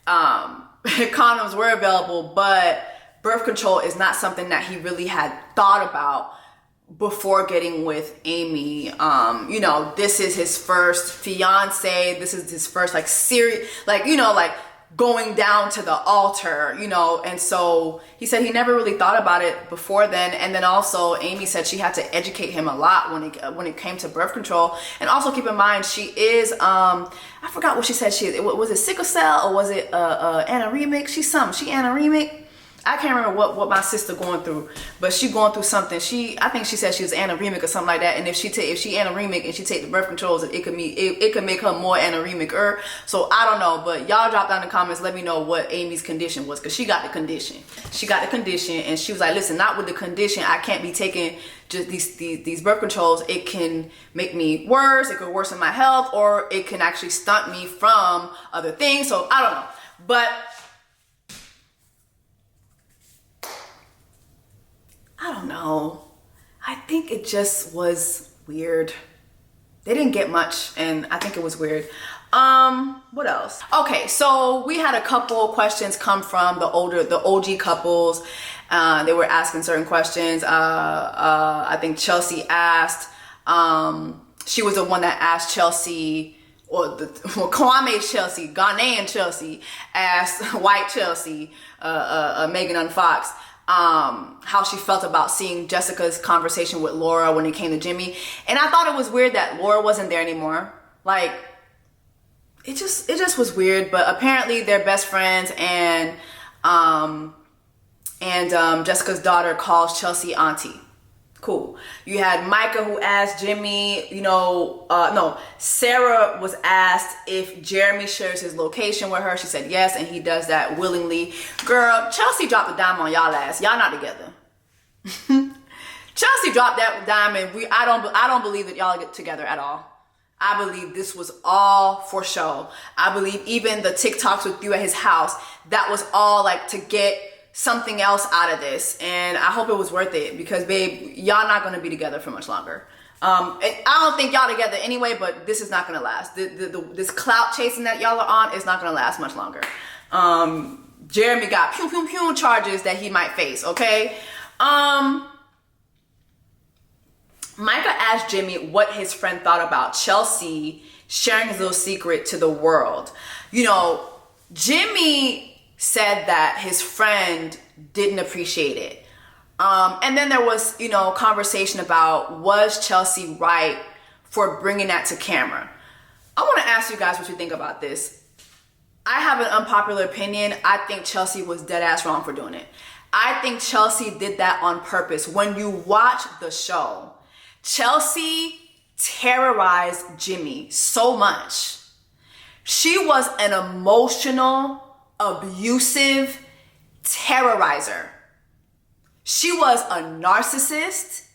condoms were available, but birth control is not something that he really had thought about before getting with Amy. You know, this is his first fiance. This is his first like serious, like, you know, like going down to the altar, you know. And so he said he never really thought about it before then. And then also Amy said she had to educate him a lot when it came to birth control. And also keep in mind, she is I forgot what she said she is. Was it sickle cell or was it anoremic? She's anoremic. I can't remember what my sister going through, but she going through something. I think she said she was anoremic or something like that. And if she anoremic and she take the birth controls, it could make her more anoremic. So I don't know, but y'all drop down in the comments. Let me know what Amy's condition was, because she got the condition. And she was like, listen, not with the condition. I can't be taking just these birth controls. It can make me worse. It could worsen my health, or it can actually stunt me from other things. So I don't know, but I don't know. I think it just was weird. They didn't get much, and I think it was weird. What else? Okay, so we had a couple questions come from the OG couples. They were asking certain questions. I think Chelsea asked. She was the one that asked Chelsea, Kwame's Chelsea, Ghanaian Chelsea asked white Chelsea, Megan on Fox, how she felt about seeing Jessica's conversation with Laura when it came to Jimmy. And I thought it was weird that Laura wasn't there anymore. Like, it just was weird. But apparently they're best friends, and Jessica's daughter calls Chelsea auntie. Cool. You had Micah who asked Jimmy, Sarah was asked if Jeremy shares his location with her. She said yes, and he does that willingly. Girl, Chelsea dropped a dime on y'all ass. Y'all not together. Chelsea dropped that dime, and I don't believe that y'all get together at all. I believe this was all for show. I believe even the TikToks with you at his house, that was all like to get something else out of this. And I hope it was worth it, because babe, y'all not gonna be together for much longer. I don't think y'all together anyway, but this is not gonna last. This clout chasing that y'all are on is not gonna last much longer. Jeremy got pew pew pew charges that he might face, okay? Micah asked Jimmy what his friend thought about Chelsea sharing his little secret to the world. You know, Jimmy said that his friend didn't appreciate it. And then there was, conversation about, was Chelsea right for bringing that to camera? I want to ask you guys what you think about this. I have an unpopular opinion. I think Chelsea was dead ass wrong for doing it. I think Chelsea did that on purpose. When you watch the show, Chelsea terrorized Jimmy so much. She was an emotional, abusive terrorizer. She was a narcissist.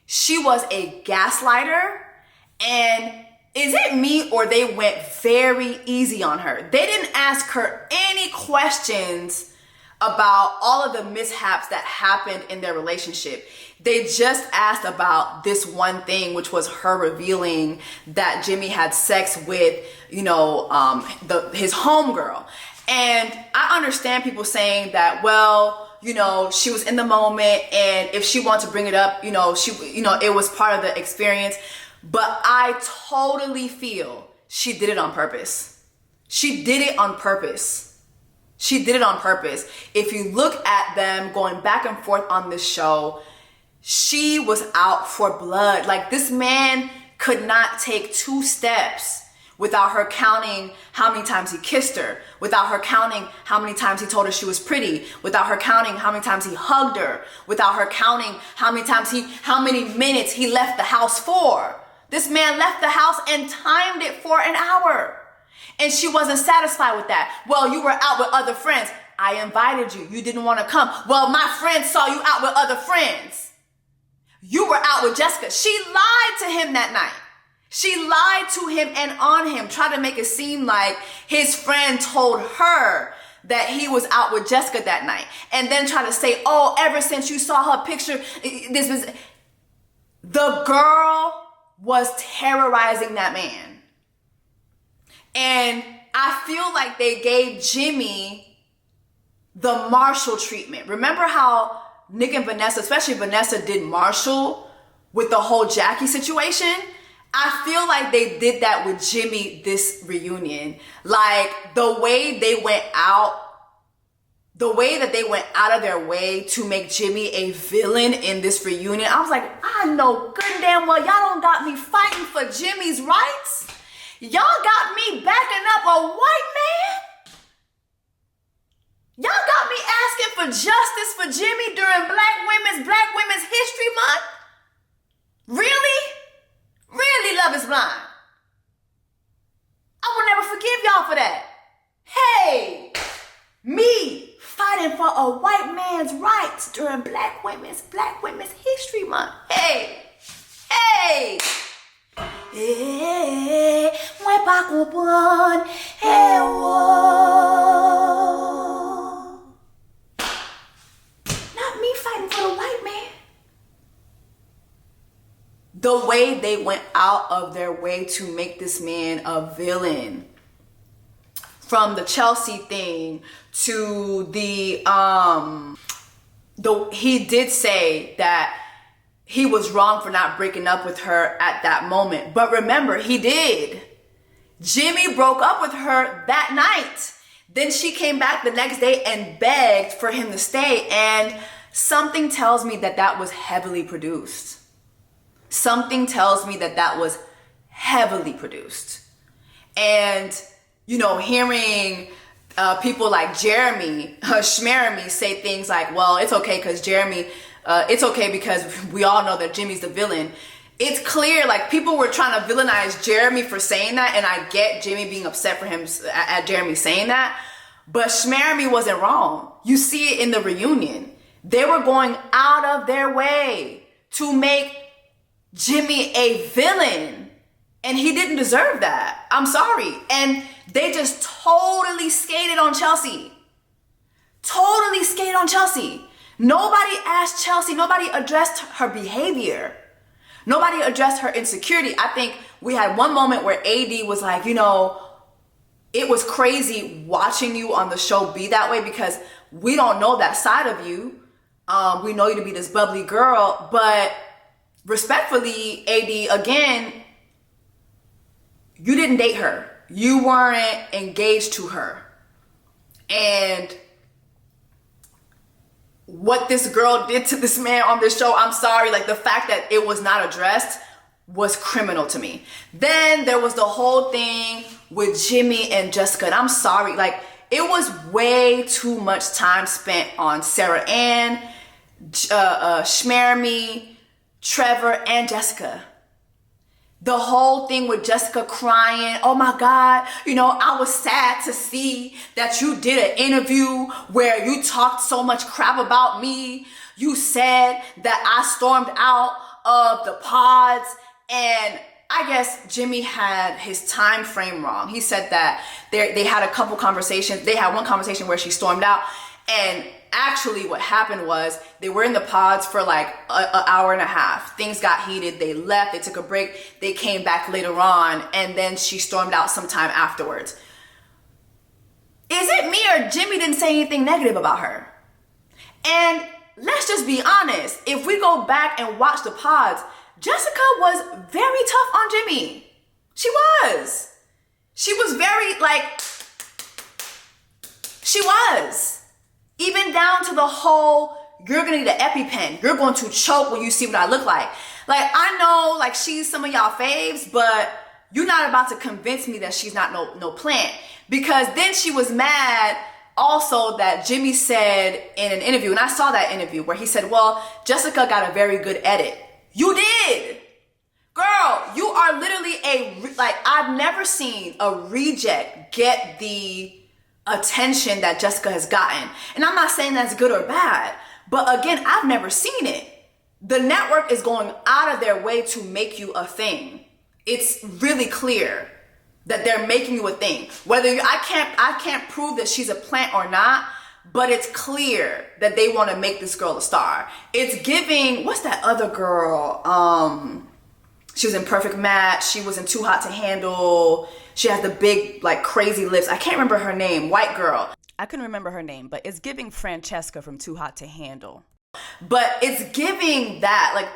She was a gaslighter. And is it me, or they went very easy on her? They didn't ask her any questions about all of the mishaps that happened in their relationship. They just asked about this one thing, which was her revealing that Jimmy had sex with, his homegirl. And I understand people saying that, well, she was in the moment, and if she wanted to bring it up, it was part of the experience. But I totally feel she did it on purpose. She did it on purpose. If you look at them going back and forth on this show, she was out for blood. Like, this man could not take 2 steps without her counting how many times he kissed her, without her counting how many times he told her she was pretty, without her counting how many times he hugged her, without her counting how many minutes he left the house for. This man left the house and timed it for an hour. And she wasn't satisfied with that. Well, you were out with other friends. I invited you. You didn't want to come. Well, my friends saw you out with other friends. You were out with Jessica. She lied to him that night. She lied to him and on him, tried to make it seem like his friend told her that he was out with Jessica that night. And then tried to say, oh, ever since you saw her picture, the girl was terrorizing that man. And I feel like they gave Jimmy the Marshall treatment. Remember how Nick and Vanessa, especially Vanessa, did Marshall with the whole Jackie situation, I feel like they did that with Jimmy this reunion. Like the way that they went out of their way to make Jimmy a villain in this reunion. I was like, I know good and damn well y'all don't got me fighting for Jimmy's rights. Y'all got me backing up a white man. Y'all got me asking for justice for Jimmy during Black Women's History Month. Really? Really, Love is Blind. I will never forgive y'all for that. Hey, me fighting for a white man's rights during Black Women's History Month. Hey. Not me fighting for the white man. The way they went out of their way to make this man a villain. From the Chelsea thing to he did say that he was wrong for not breaking up with her at that moment. But remember, he did. Jimmy broke up with her that night. Then she came back the next day and begged for him to stay. And something tells me that that was heavily produced. Something tells me that that was heavily produced. And, you know, hearing people like Jeremy, Schmeremy say things like, well, it's okay because it's okay because we all know that Jimmy's the villain. It's clear, like, people were trying to villainize Jeremy for saying that, and I get Jimmy being upset for him at Jeremy saying that, but Schmeremy wasn't wrong. You see it in the reunion. They were going out of their way to make Jimmy a villain, and he didn't deserve that. I'm sorry. And they just totally skated on Chelsea. Totally skated on Chelsea. Nobody asked Chelsea, nobody addressed her behavior. Nobody addressed her insecurity. I think we had one moment where AD was like, you know, it was crazy watching you on the show be that way because we don't know that side of you. We know you to be this bubbly girl, but respectfully, AD, again, you didn't date her. You weren't engaged to her. And what this girl did to this man on this show, I'm sorry, like the fact that it was not addressed was criminal to me. Then there was the whole thing with Jimmy and Jessica, and I'm sorry, like it was way too much time spent on Sarah Ann, Schmeremy, Trevor, and Jessica. The whole thing with Jessica crying, oh my God, you know, I was sad to see that you did an interview where you talked so much crap about me. You said that I stormed out of the pods, and I guess Jimmy had his time frame wrong. He said that they had a couple conversations. They had one conversation where she stormed out, and actually what happened was they were in the pods for like an hour and a half. Things got heated. They left. They took a break. They came back later on, and then she stormed out sometime afterwards. Is it me or Jimmy didn't say anything negative about her? And let's just be honest. If we go back and watch the pods, Jessica was very tough on Jimmy. She was. She was very, like, she was. Even down to the whole, you're gonna need an EpiPen. You're going to choke when you see what I look like. Like, I know, like, she's some of y'all faves, but you're not about to convince me that she's not no plant. Because then she was mad also that Jimmy said in an interview, and I saw that interview where he said, well, Jessica got a very good edit. You did. Girl, you are literally I've never seen a reject get the attention that Jessica has gotten. And I'm not saying that's good or bad, but again, I've never seen it. The network is going out of their way to make you a thing. It's really clear that they're making you a thing. I can't prove that she's a plant or not, but it's clear that they want to make this girl a star. It's giving, what's that other girl? She was in Perfect Match. She was in Too Hot to Handle. She has the big, like, crazy lips. I can't remember her name. White girl. I couldn't remember her name, but it's giving Francesca from Too Hot to Handle. But it's giving that, like,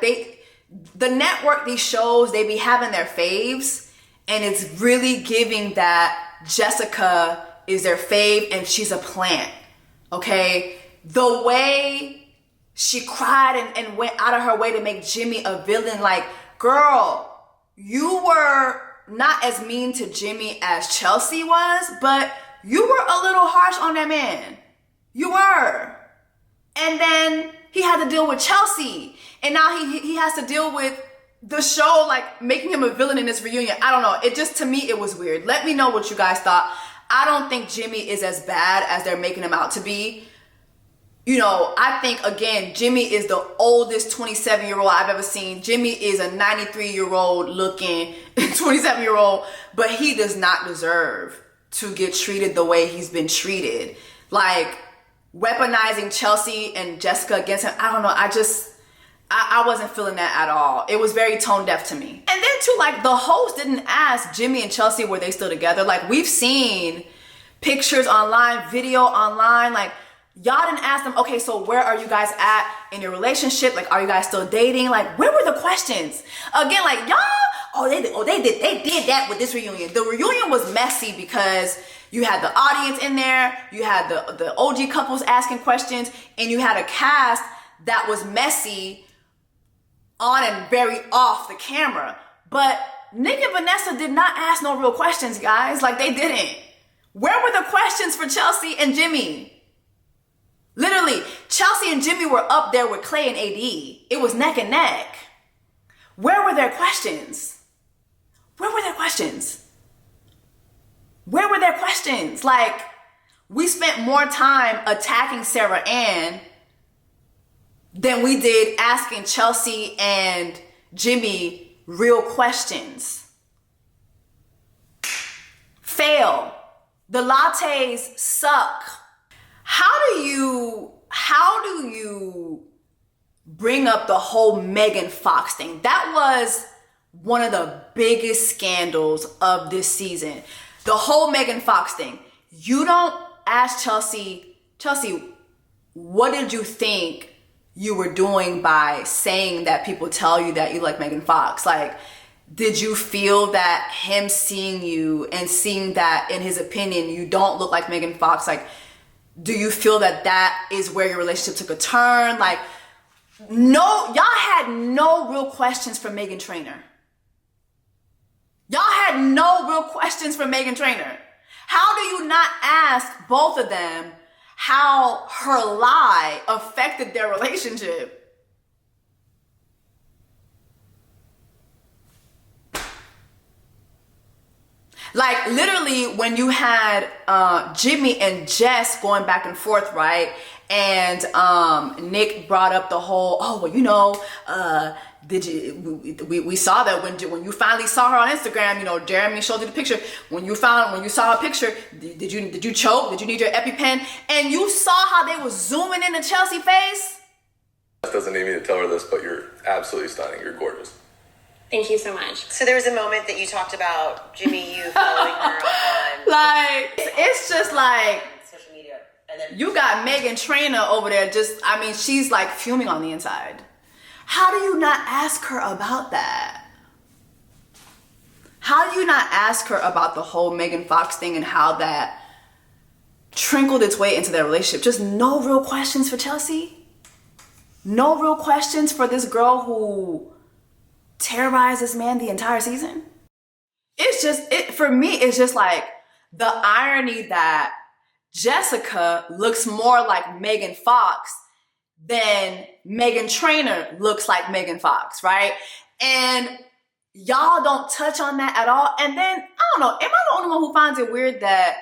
the network, these shows, they be having their faves, and it's really giving that Jessica is their fave and she's a plant, okay? The way she cried and went out of her way to make Jimmy a villain, like, girl, you were not as mean to Jimmy as Chelsea was, but you were a little harsh on that man. You were. And then he had to deal with Chelsea. And now he has to deal with the show, like, making him a villain in this reunion. I don't know. It just, to me, it was weird. Let me know what you guys thought. I don't think Jimmy is as bad as they're making him out to be. You know, I think, again, Jimmy is the oldest 27-year-old I've ever seen. Jimmy is a 93-year-old looking 27-year-old, but he does not deserve to get treated the way he's been treated. Like, weaponizing Chelsea and Jessica against him, I don't know. I wasn't feeling that at all. It was very tone deaf to me. And then too, like, the host didn't ask Jimmy and Chelsea were they still together. Like, we've seen pictures online, video online, like, y'all didn't ask them, okay, so where are you guys at in your relationship? Like, are you guys still dating? Like, where were the questions? Again, like, y'all, they did that with this reunion. The reunion was messy because you had the audience in there, you had the OG couples asking questions, and you had a cast that was messy on and very off the camera. But Nick and Vanessa did not ask no real questions, guys. Like, they didn't. Where were the questions for Chelsea and Jimmy? Literally, Chelsea and Jimmy were up there with Clay and AD. It was neck and neck. Where were their questions? Where were their questions? Where were their questions? Like, we spent more time attacking Sarah Ann than we did asking Chelsea and Jimmy real questions. Fail. The lattes suck. How do you bring up the whole Megan Fox thing? That was one of the biggest scandals of this season. The whole Megan Fox thing. You don't ask Chelsea, what did you think you were doing by saying that people tell you that you like Megan Fox? Like, did you feel that him seeing you and seeing that in his opinion, you don't look like Megan Fox, like, do you feel that that is where your relationship took a turn? Like, no, y'all had no real questions for Meghan Trainor. Y'all had no real questions for Meghan Trainor. How do you not ask both of them how her lie affected their relationship? Like, literally, when you had Jimmy and Jess going back and forth, right? And Nick brought up the whole, oh, well, you know, we saw that when you finally saw her on Instagram, you know, Jeremy showed you the picture. When you saw her picture, did you choke? Did you need your EpiPen? And you saw how they were zooming into Chelsea's face? Doesn't need me to tell her this, but you're absolutely stunning. You're gorgeous. Thank you so much. So there was a moment that you talked about Jimmy, you following her on like, it's just like, social media. And then you got Meghan Trainor over there just, I mean, she's like fuming on the inside. How do you not ask her about that? How do you not ask her about the whole Megan Fox thing and how that trickled its way into their relationship? Just no real questions for Chelsea? No real questions for this girl who terrorized this man the entire season? It's just, for me, it's just like the irony that Jessica looks more like Megan Fox than Meghan Trainor looks like Megan Fox, right? And y'all don't touch on that at all. And then, I don't know, am I the only one who finds it weird that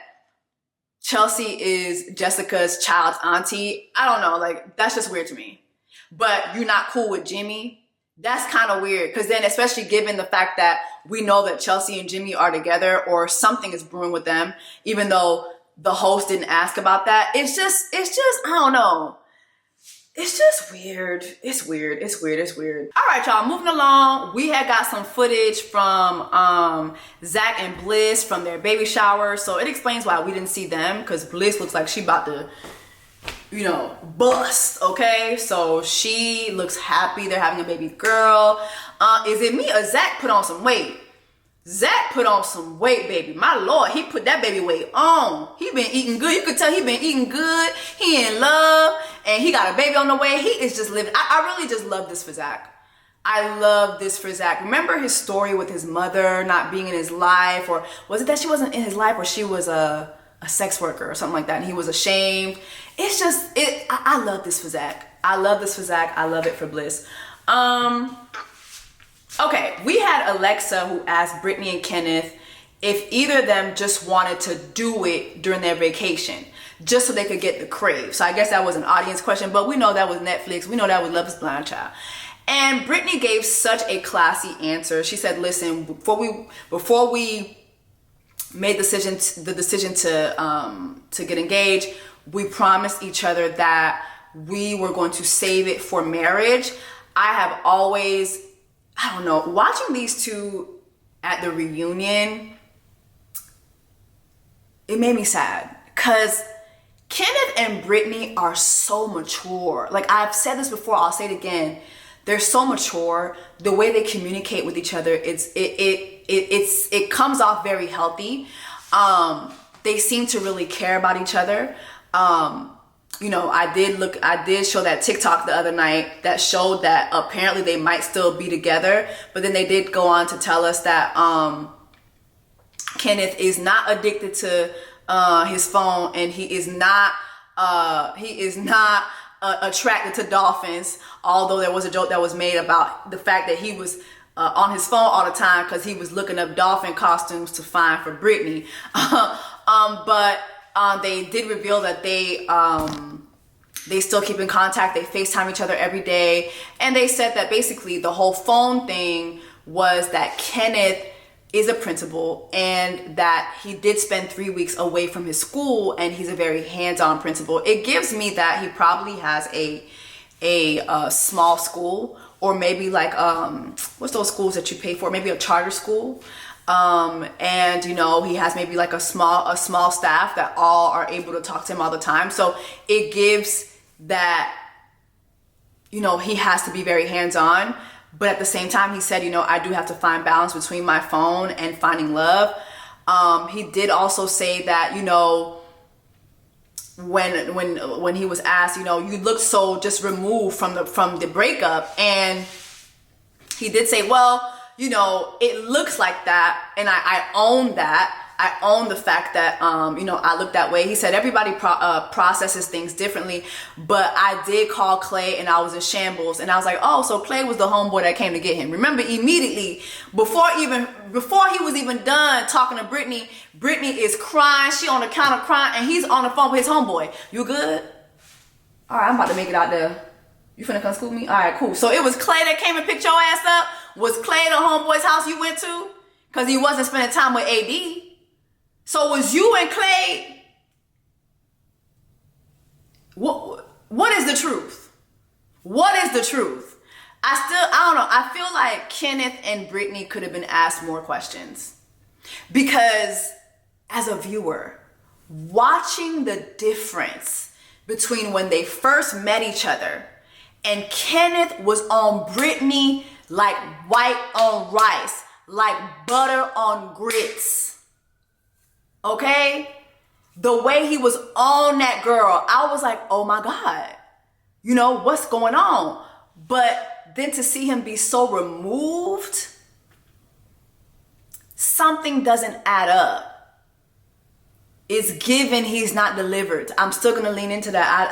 Chelsea is Jessica's child's auntie? I don't know, like, that's just weird to me. But you're not cool with Jimmy? That's kind of weird, because then, especially given the fact that we know that Chelsea and Jimmy are together or something is brewing with them, even though the host didn't ask about that. It's just, I don't know. It's just weird. It's weird. All right, y'all, moving along. We had got some footage from Zach and Bliss from their baby shower. So it explains why we didn't see them, because Bliss looks like she about to, bust, okay? So she looks happy. They're having a baby girl. Is it me or Zach put on some weight? Zach put on some weight, baby. My Lord, he put that baby weight on. He been eating good. You could tell he been eating good. He in love, and he got a baby on the way. He is just living. I really just love this for Zach. I love this for Zach. Remember his story with his mother not being in his life, or was it that she wasn't in his life, or she was a sex worker or something like that, and he was ashamed? It's just, I love this for Zach. I love this for Zach. I love it for Bliss. Okay, we had Alexa who asked Brittany and Kenneth if either of them just wanted to do it during their vacation, just so they could get the crave. So I guess that was an audience question, but we know that was Netflix. We know that was Love is Blind Child. And Brittany gave such a classy answer. She said, listen, before we made the decision to get engaged, we promised each other that we were going to save it for marriage. I have always, I don't know, watching these two at the reunion, it made me sad, because Kenneth and Brittany are so mature. Like, I've said this before, I'll say it again. They're so mature. The way they communicate with each other, it comes off very healthy. They seem to really care about each other. I did show that TikTok the other night that showed that apparently they might still be together, but then they did go on to tell us that Kenneth is not addicted to his phone, and he is not attracted to dolphins, although there was a joke that was made about the fact that he was on his phone all the time because he was looking up dolphin costumes to find for Brittany. But they did reveal that they still keep in contact. They FaceTime each other every day, and they said that basically the whole phone thing was that Kenneth is a principal, and that he did spend 3 weeks away from his school, and he's a very hands-on principal. It gives me that he probably has a small school, or maybe like what's those schools that you pay for, maybe a charter school, and he has maybe like a small staff that all are able to talk to him all the time. So it gives that he has to be very hands-on. But at the same time, he said, I do have to find balance between my phone and finding love. He did also say that, when he was asked, you look so just removed from the breakup. And he did say, well, it looks like that. And I own that. I own the fact that, I look that way. He said everybody processes things differently, but I did call Clay and I was in shambles, and I was like, oh, so Clay was the homeboy that came to get him. Remember, immediately, before he was even done talking to Brittany, Brittany is crying. She on the counter crying, and he's on the phone with his homeboy. You good? All right, I'm about to make it out there. You finna come scoop me? All right, cool. So it was Clay that came and picked your ass up? Was Clay the homeboy's house you went to? Because he wasn't spending time with AD. So was you and Clay? What is the truth? What is the truth? I don't know. I feel like Kenneth and Brittany could have been asked more questions, because as a viewer, watching the difference between when they first met each other, and Kenneth was on Brittany like white on rice, like butter on grits. Okay? The way he was on that girl, I was like, oh my God, what's going on? But then to see him be so removed, something doesn't add up. It's given he's not delivered. I'm still going to lean into that.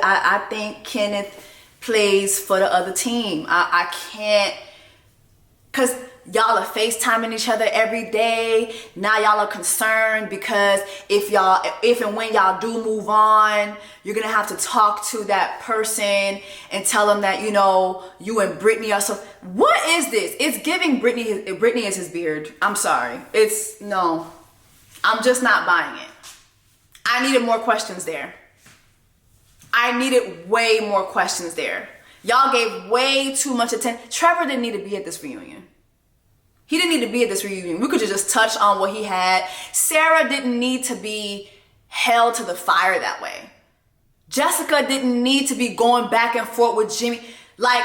I think Kenneth plays for the other team. I can't, because y'all are FaceTiming each other every day. Now y'all are concerned because if and when y'all do move on, you're going to have to talk to that person and tell them that, you and Brittany are so... What is this? It's giving Brittany is his beard. I'm sorry. No. I'm just not buying it. I needed more questions there. I needed way more questions there. Y'all gave way too much attention. Trevor didn't need to be at this reunion. He didn't need to be at this reunion. We could just touch on what he had. Sarah didn't need to be held to the fire that way. Jessica didn't need to be going back and forth with Jimmy. Like,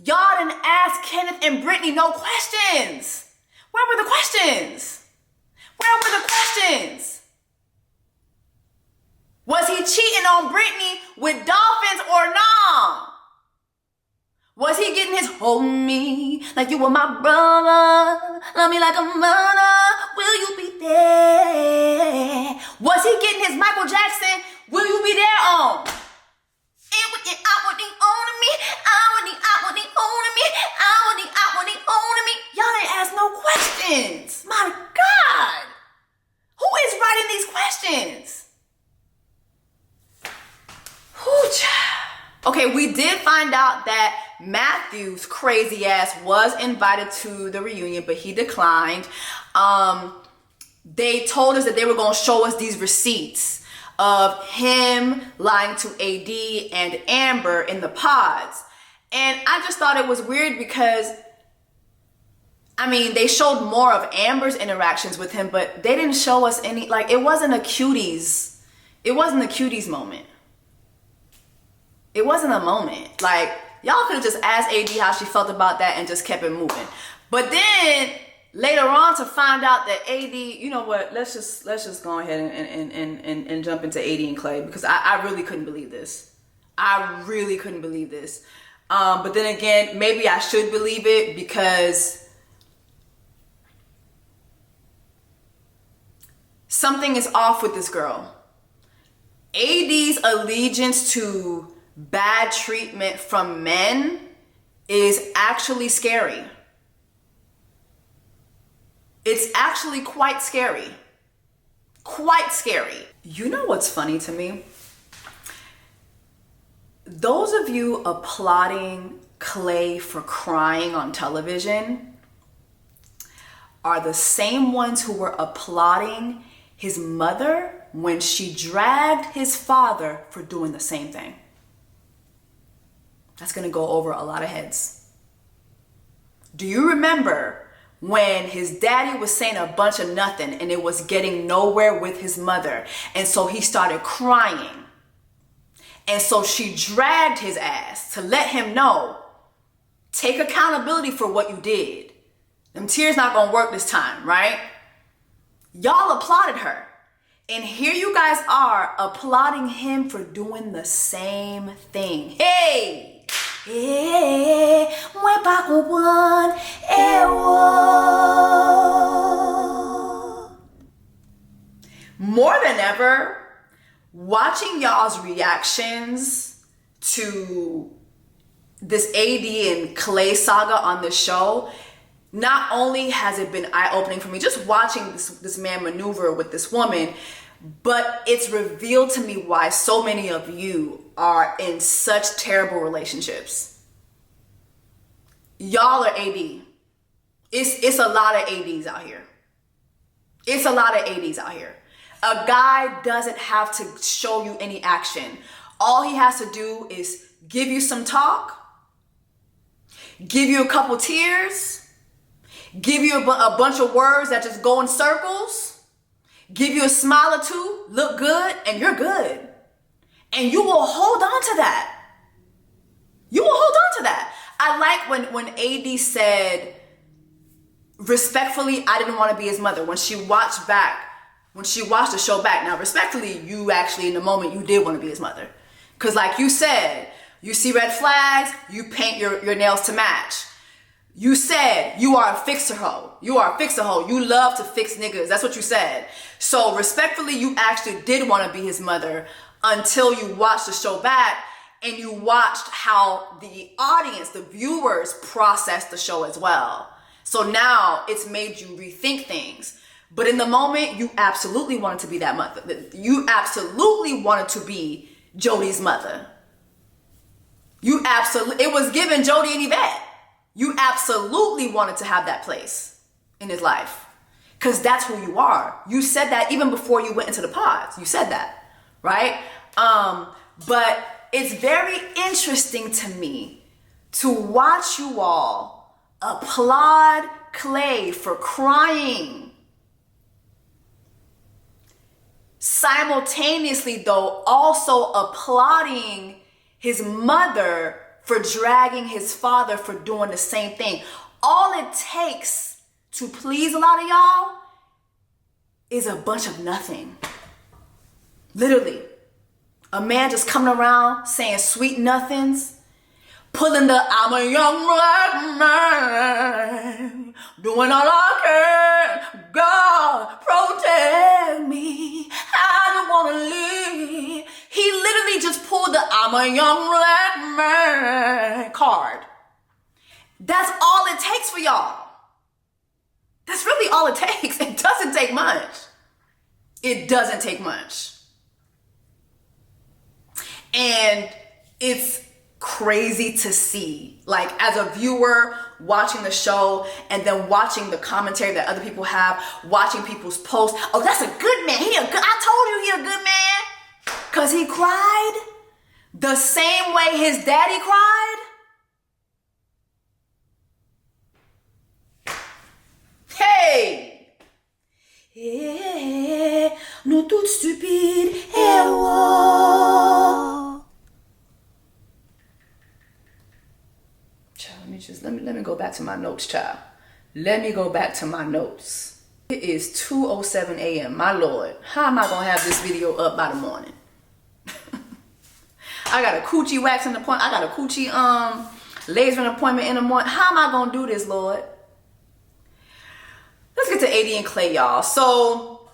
y'all didn't ask Kenneth and Brittany no questions. Where were the questions? Where were the questions? Was he cheating on Brittany with dolphins or not? Was he getting his hold me like you were my brother, love me like a mother, will you be there? Was he getting his Michael Jackson, will you be there on? Y'all didn't ask no questions. My God. Who is writing these questions? Whew, child. Okay, we did find out that Matthew's crazy ass was invited to the reunion, but he declined. They told us that they were going to show us these receipts of him lying to AD and Amber in the pods. And I just thought it was weird because, I mean, they showed more of Amber's interactions with him, but they didn't show us any, like, it wasn't a cuties. It wasn't a cuties moment. It wasn't a moment. Like, y'all could have just asked AD how she felt about that and just kept it moving. But then later on to find out that AD, you know what, let's just go ahead and jump into AD and Clay, because I really couldn't believe this. I really couldn't believe this. But then again, maybe I should believe it because something is off with this girl. AD's allegiance to bad treatment from men is actually scary. It's actually quite scary. Quite scary. You know what's funny to me? Those of you applauding Clay for crying on television are the same ones who were applauding his mother when she dragged his father for doing the same thing. That's gonna go over a lot of heads. Do you remember when his daddy was saying a bunch of nothing and it was getting nowhere with his mother? And so he started crying. And so she dragged his ass to let him know, take accountability for what you did. Them tears not gonna work this time, right? Y'all applauded her. And here you guys are applauding him for doing the same thing. Hey! More than ever, watching y'all's reactions to this AD and Clay saga on the show, not only has it been eye-opening for me, just watching this man maneuver with this woman, but it's revealed to me why so many of you are in such terrible relationships. Y'all are AD. It's a lot of ADs out here. It's a lot of ADs out here. A guy doesn't have to show you any action. All he has to do is give you some talk, give you a couple tears, give you a bunch of words that just go in circles, give you a smile or two, look good, and you're good. And you will hold on to that. You will hold on to that. I like when AD said, respectfully, I didn't want to be his mother. When she watched the show back. Now, respectfully, you actually, in the moment, you did want to be his mother. Because like you said, you see red flags, you paint your nails to match. You said you are a fixer hoe. You are a fixer hoe. You love to fix niggas. That's what you said. So respectfully, you actually did want to be his mother until you watched the show back and you watched how the audience, the viewers, processed the show as well. So now it's made you rethink things. But in the moment, you absolutely wanted to be that mother. You absolutely wanted to be Jody's mother. It was given Jody and Yvette. You absolutely wanted to have that place in his life. Because that's who you are. You said that even before you went into the pods. You said that, right? But it's very interesting to me to watch you all applaud Clay for crying. simultaneously though also applauding his mother for dragging his father for doing the same thing. All it takes to please a lot of y'all is a bunch of nothing. Literally. A man just coming around saying sweet nothings, pulling the I'm a young black man, doing all I can. God, protect me. I don't want to live. He literally just pulled the I'm a young black man card. That's all it takes for y'all. That's really all it takes. It doesn't take much. It doesn't take much. And it's crazy to see, like, as a viewer watching the show and then watching the commentary that other people have, watching people's posts. Oh, that's a good man. I told you he a good man. Because he cried the same way his daddy cried. Hey! Yeah, nous toutes stupides. Hey, whoa. Child, let me go back to my notes, child. Let me go back to my notes. It is 2:07 a.m. My Lord, how am I gonna have this video up by the morning? I got a coochie waxing appointment. I got a coochie lasering appointment in the morning. How am I gonna do this, Lord? Let's get to AD and Clay, y'all. So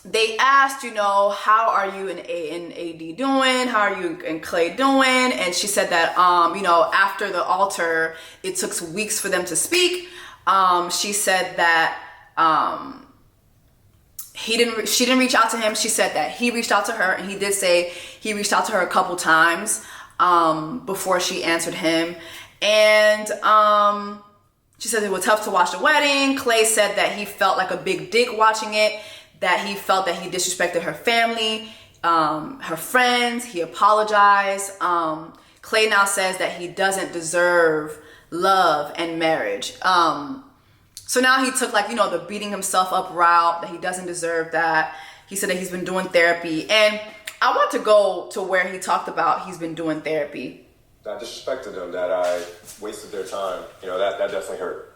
they asked, how are you and AD doing? How are you and Clay doing? And she said that, after the altar, it took weeks for them to speak. She said that she didn't reach out to him. She said that he reached out to her, and he did say he reached out to her a couple times before she answered him. And she said it was tough to watch the wedding. Clay said that he felt like a big dick watching it, that he felt that he disrespected her family, her friends. He apologized. Clay now says that he doesn't deserve love and marriage. So now he took the beating himself up route, that he doesn't deserve that. He said that he's been doing therapy. And I want to go to where he talked about he's been doing therapy. I disrespected them, that I wasted their time. That definitely hurt.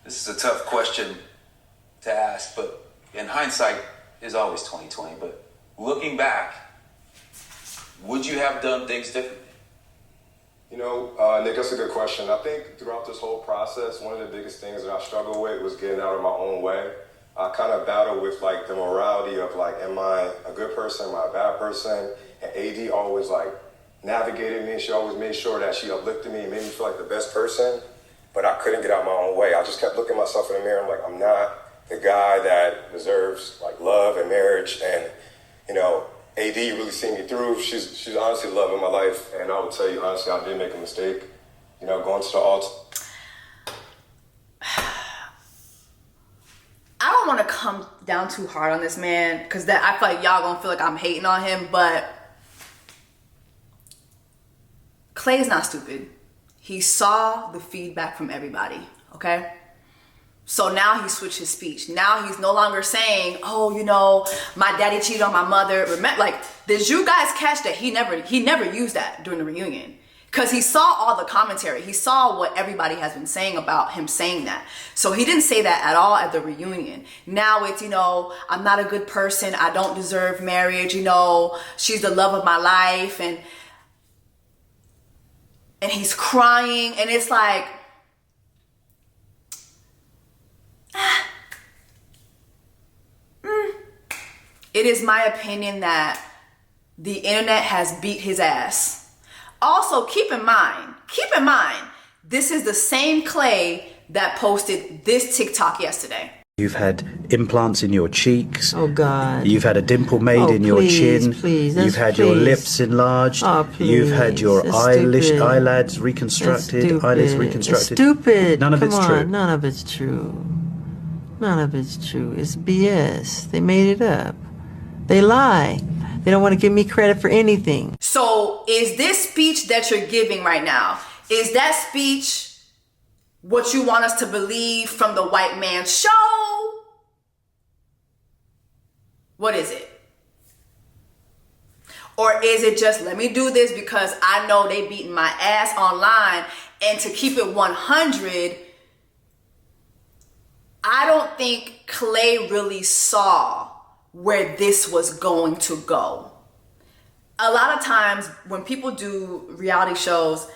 This is a tough question to ask, but in hindsight is always 20/20. But looking back, would you have done things differently? Nick, that's a good question. I think throughout this whole process, one of the biggest things that I struggled with was getting out of my own way. I kind of battled with the morality of am I a good person, am I a bad person? And AD always navigated me. She always made sure that she uplifted me and made me feel like the best person, but I couldn't get out my own way. I just kept looking myself in the mirror. I'm like, I'm not the guy that deserves love and marriage. And AD really seen me through. She's honestly the love of my life, and I would tell you honestly, I did make a mistake. Going to the altar. I don't want to come down too hard on this man, because I feel like y'all gonna feel like I'm hating on him, but Clay's not stupid. He saw the feedback from everybody, okay? So now he switched his speech. Now he's no longer saying, my daddy cheated on my mother. Remember, did you guys catch that he never used that during the reunion? Because he saw all the commentary. He saw what everybody has been saying about him saying that. So he didn't say that at all at the reunion. Now it's, I'm not a good person. I don't deserve marriage. She's the love of my life. And he's crying, and it's like, It is my opinion that the internet has beat his ass. Also, keep in mind, this is the same Clay that posted this TikTok yesterday. You've had implants in your cheeks. Oh, God. You've had a dimple made in your chin. Please, you've had your lips enlarged. Oh, please. You've had your eyelids reconstructed. Eyelids reconstructed. It's stupid. None of it's true. None of it's true. None of it's true. It's BS. They made it up. They lie. They don't want to give me credit for anything. So is this speech that you're giving right now, is that speech what you want us to believe from the white man's show? What is it? Or is it just, let me do this because I know they beating my ass online? And to keep it 100, I don't think Clay really saw where this was going to go. A lot of times when people do reality shows,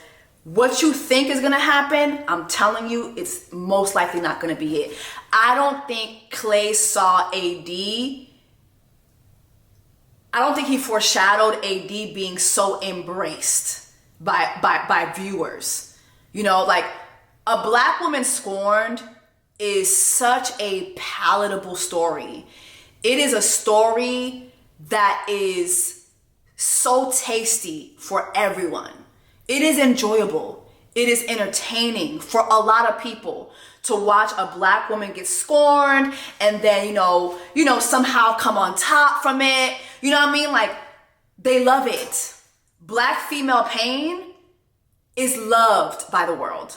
what you think is gonna happen, I'm telling you, it's most likely not gonna be it. I don't think Clay saw AD. I don't think he foreshadowed AD being so embraced by viewers. You know, like a black woman scorned is such a palatable story. It is a story that is so tasty for everyone. It is enjoyable. It is entertaining for a lot of people to watch a black woman get scorned and then, you know, somehow come on top from it. You know what I mean? Like, they love it. Black female pain is loved by the world,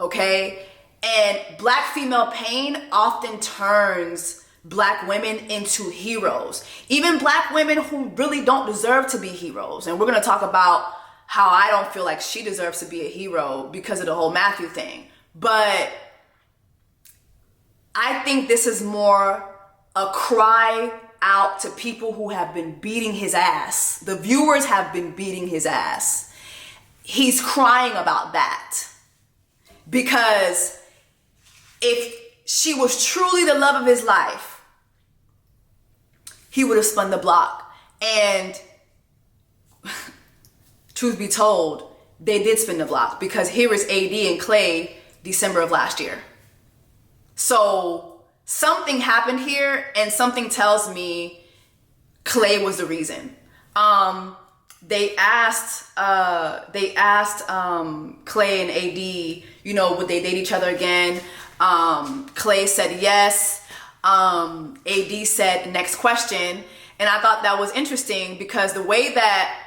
okay? And black female pain often turns black women into heroes. Even black women who really don't deserve to be heroes. And we're gonna talk about how I don't feel like she deserves to be a hero because of the whole Matthew thing. But I think this is more a cry out to people who have been beating his ass. The viewers have been beating his ass. He's crying about that. Because if she was truly the love of his life, he would have spun the block. And truth be told, they did spin the block, because here is AD and Clay December of last year. So something happened here, and something tells me Clay was the reason. They asked Clay and AD, you know, would they date each other again? Clay said yes. AD said next question. And I thought that was interesting, because the way that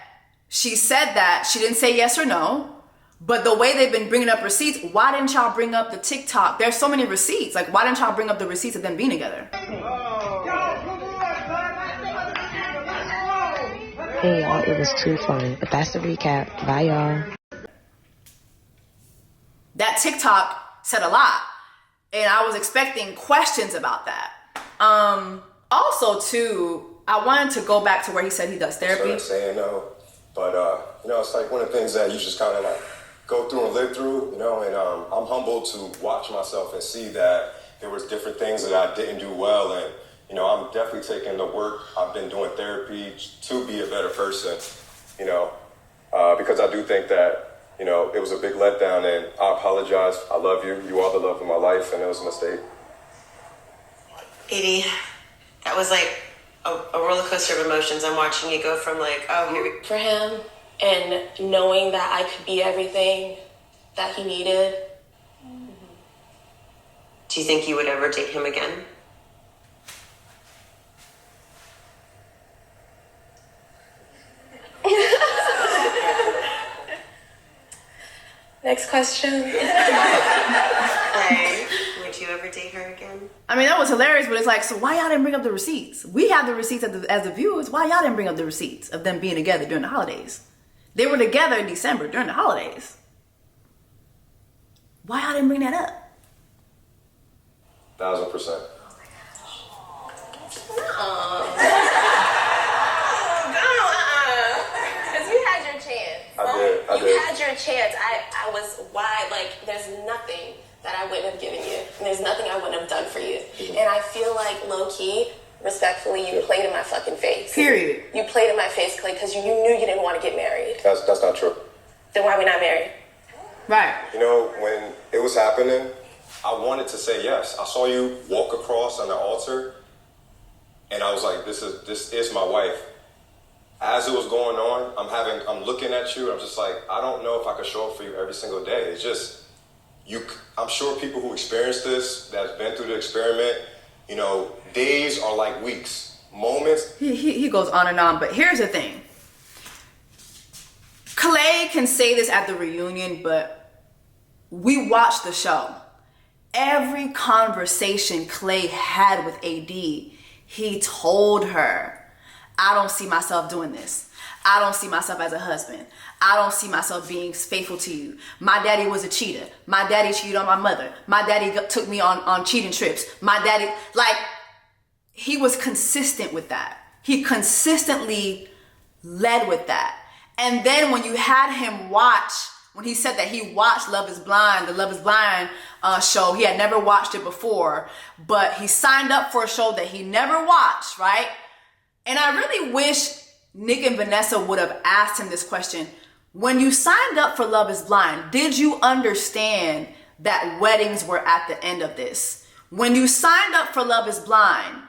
she said that, she didn't say yes or no, but the way they've been bringing up receipts, why didn't y'all bring up the TikTok? There's so many receipts. Like, why didn't y'all bring up the receipts of them being together? Hey y'all, it was too funny, but that's the recap. Bye y'all. That TikTok said a lot, and I was expecting questions about that. Also too, I wanted to go back to where he said he does therapy. Started saying no, but you know, it's like one of the things that you just kind of like go through and live through, you know. And I'm humbled to watch myself and see that there was different things that I didn't do well, and you know, I'm definitely taking the work. I've been doing therapy to be a better person, you know, because I do think that, you know, it was a big letdown, and I apologize. I love you. You are the love of my life, and it was a mistake. Edie, that was like a roller coaster of emotions. I'm watching you go from like, oh, here we... For him, and knowing that I could be everything that he needed. Do you think you would ever date him again? Next question. Hey, would you ever date her again? I mean, that was hilarious, but it's like, so why y'all didn't bring up the receipts? We have the receipts as the viewers. Why y'all didn't bring up the receipts of them being together during the holidays? They were together in December during the holidays. Why y'all didn't bring that up? 1000%. You had your chance. I was wide. Like, there's nothing that I wouldn't have given you. And there's nothing I wouldn't have done for you. And I feel like, low-key, respectfully, you played in my fucking face. Period. You played in my face, Clay, because you knew you didn't want to get married. That's not true. Then why are we not married? Right. You know, when it was happening, I wanted to say yes. I saw you walk across on the altar, and I was like, this is my wife. As it was going on, I'm looking at you, and I'm just like, I don't know if I could show up for you every single day. It's just, I'm sure people who experience this, that's been through the experiment, you know, days are like weeks. Moments. He goes on and on, but here's the thing. Clay can say this at the reunion, but we watched the show. Every conversation Clay had with AD, He told her, I don't see myself doing this. I don't see myself as a husband. I don't see myself being faithful to you. My daddy was a cheater. My daddy cheated on my mother. My daddy took me on cheating trips. My daddy, like, he was consistent with that. He consistently led with that. And then when you had him watch, when he said that he watched Love is Blind, the Love is Blind show, he had never watched it before, but he signed up for a show that he never watched, right? And I really wish Nick and Vanessa would have asked him this question. When you signed up for Love is Blind, did you understand that weddings were at the end of this? When you signed up for Love is Blind,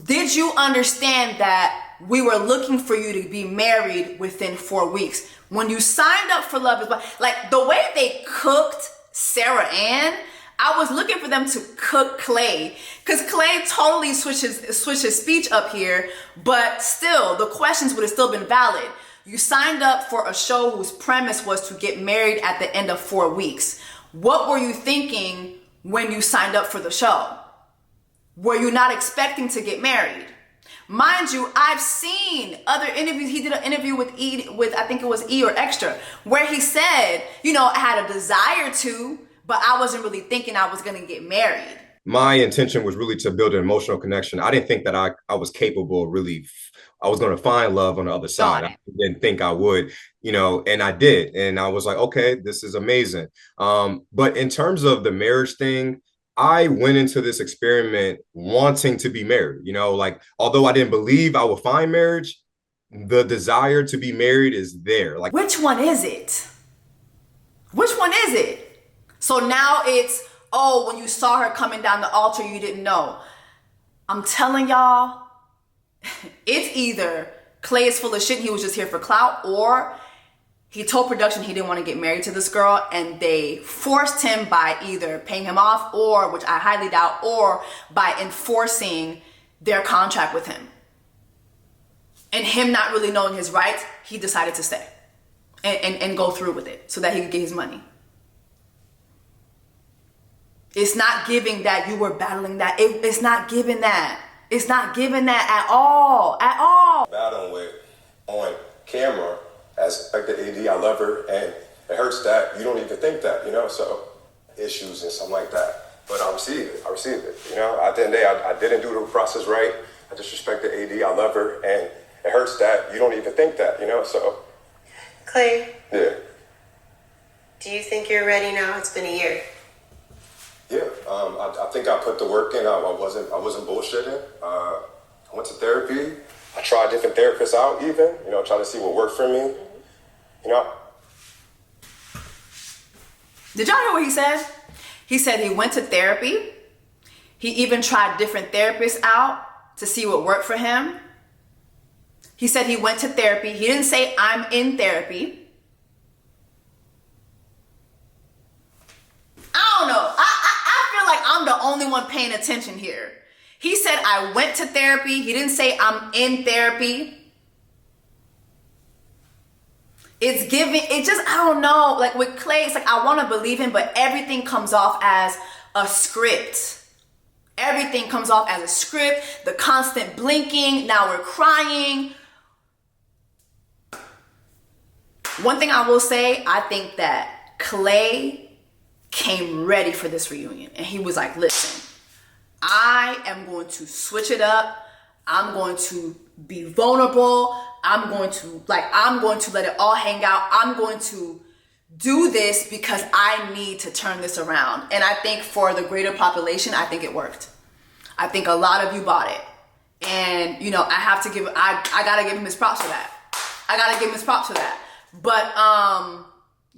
did you understand that we were looking for you to be married within 4 weeks? When you signed up for Love is Blind, like the way they cooked Sarah Ann, I was looking for them to cook Clay, because Clay totally switched his speech up here, but still the questions would have still been valid. You signed up for a show whose premise was to get married at the end of 4 weeks. What were you thinking when you signed up for the show? Were you not expecting to get married? Mind you, I've seen other interviews. He did an interview with I think it was E or Extra, where he said, you know, I had a desire to, but I wasn't really thinking I was going to get married. My intention was really to build an emotional connection. I didn't think that I was capable of really, I was going to find love on the other side. I didn't think I would, you know, and I did. And I was like, okay, this is amazing. But in terms of the marriage thing, I went into this experiment wanting to be married, you know, like, although I didn't believe I would find marriage, the desire to be married is there. Like, which one is it? Which one is it? So now it's, oh, when you saw her coming down the altar, you didn't know. I'm telling y'all, it's either Clay is full of shit and he was just here for clout, or he told production he didn't want to get married to this girl and they forced him by either paying him off or, which I highly doubt, or by enforcing their contract with him. And him not really knowing his rights, he decided to stay and go through with it so that he could get his money. It's not giving that you were battling that. It's not giving that. It's not giving that at all. At all. Battling with on camera as like the AD, I love her, and it hurts that you don't even think that, you know, so issues and something like that. But I received it, you know. At the end of the day, I didn't do the process right. I disrespect the AD, I love her, and it hurts that you don't even think that, you know, so. Clay? Yeah. Do you think you're ready now? It's been a year. Yeah, I think I put the work in. I wasn't bullshitting. I went to therapy. I tried different therapists out, even, you know, trying to see what worked for me. You know. Did y'all hear what he said? He said he went to therapy. He even tried different therapists out to see what worked for him. He said he went to therapy. He didn't say I'm in therapy. I don't know. I feel like I'm the only one paying attention here. He said I went to therapy. He didn't say I'm in therapy. It's giving, it just, I don't know. Like with Clay, it's like I want to believe him, but everything comes off as a script. Everything comes off as a script. The constant blinking. Now we're crying. One thing I will say, I think that Clay came ready for this reunion. And he was like, listen, I am going to switch it up. I'm going to be vulnerable. I'm going to let it all hang out. I'm going to do this because I need to turn this around. And I think for the greater population, I think it worked. I think a lot of you bought it. And, you know, I got to give him his props for that. But,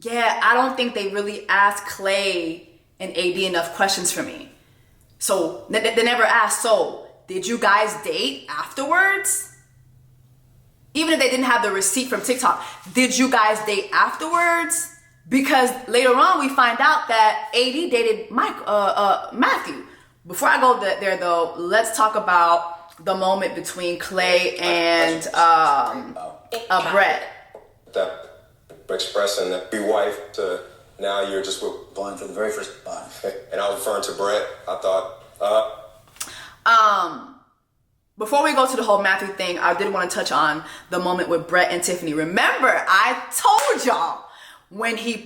yeah, I don't think they really asked Clay and AD enough questions for me. So they never asked, so did you guys date afterwards? Even if they didn't have the receipt from TikTok, did you guys date afterwards? Because later on we find out that AD dated Matthew. Before I go there though, let's talk about the moment between Clay and Brett. That expressing that be wife to now you're just with Blind for the very first time. And I was referring to Brett. I thought before we go to the whole Matthew thing, I did want to touch on the moment with Brett and Tiffany. Remember, I told y'all when he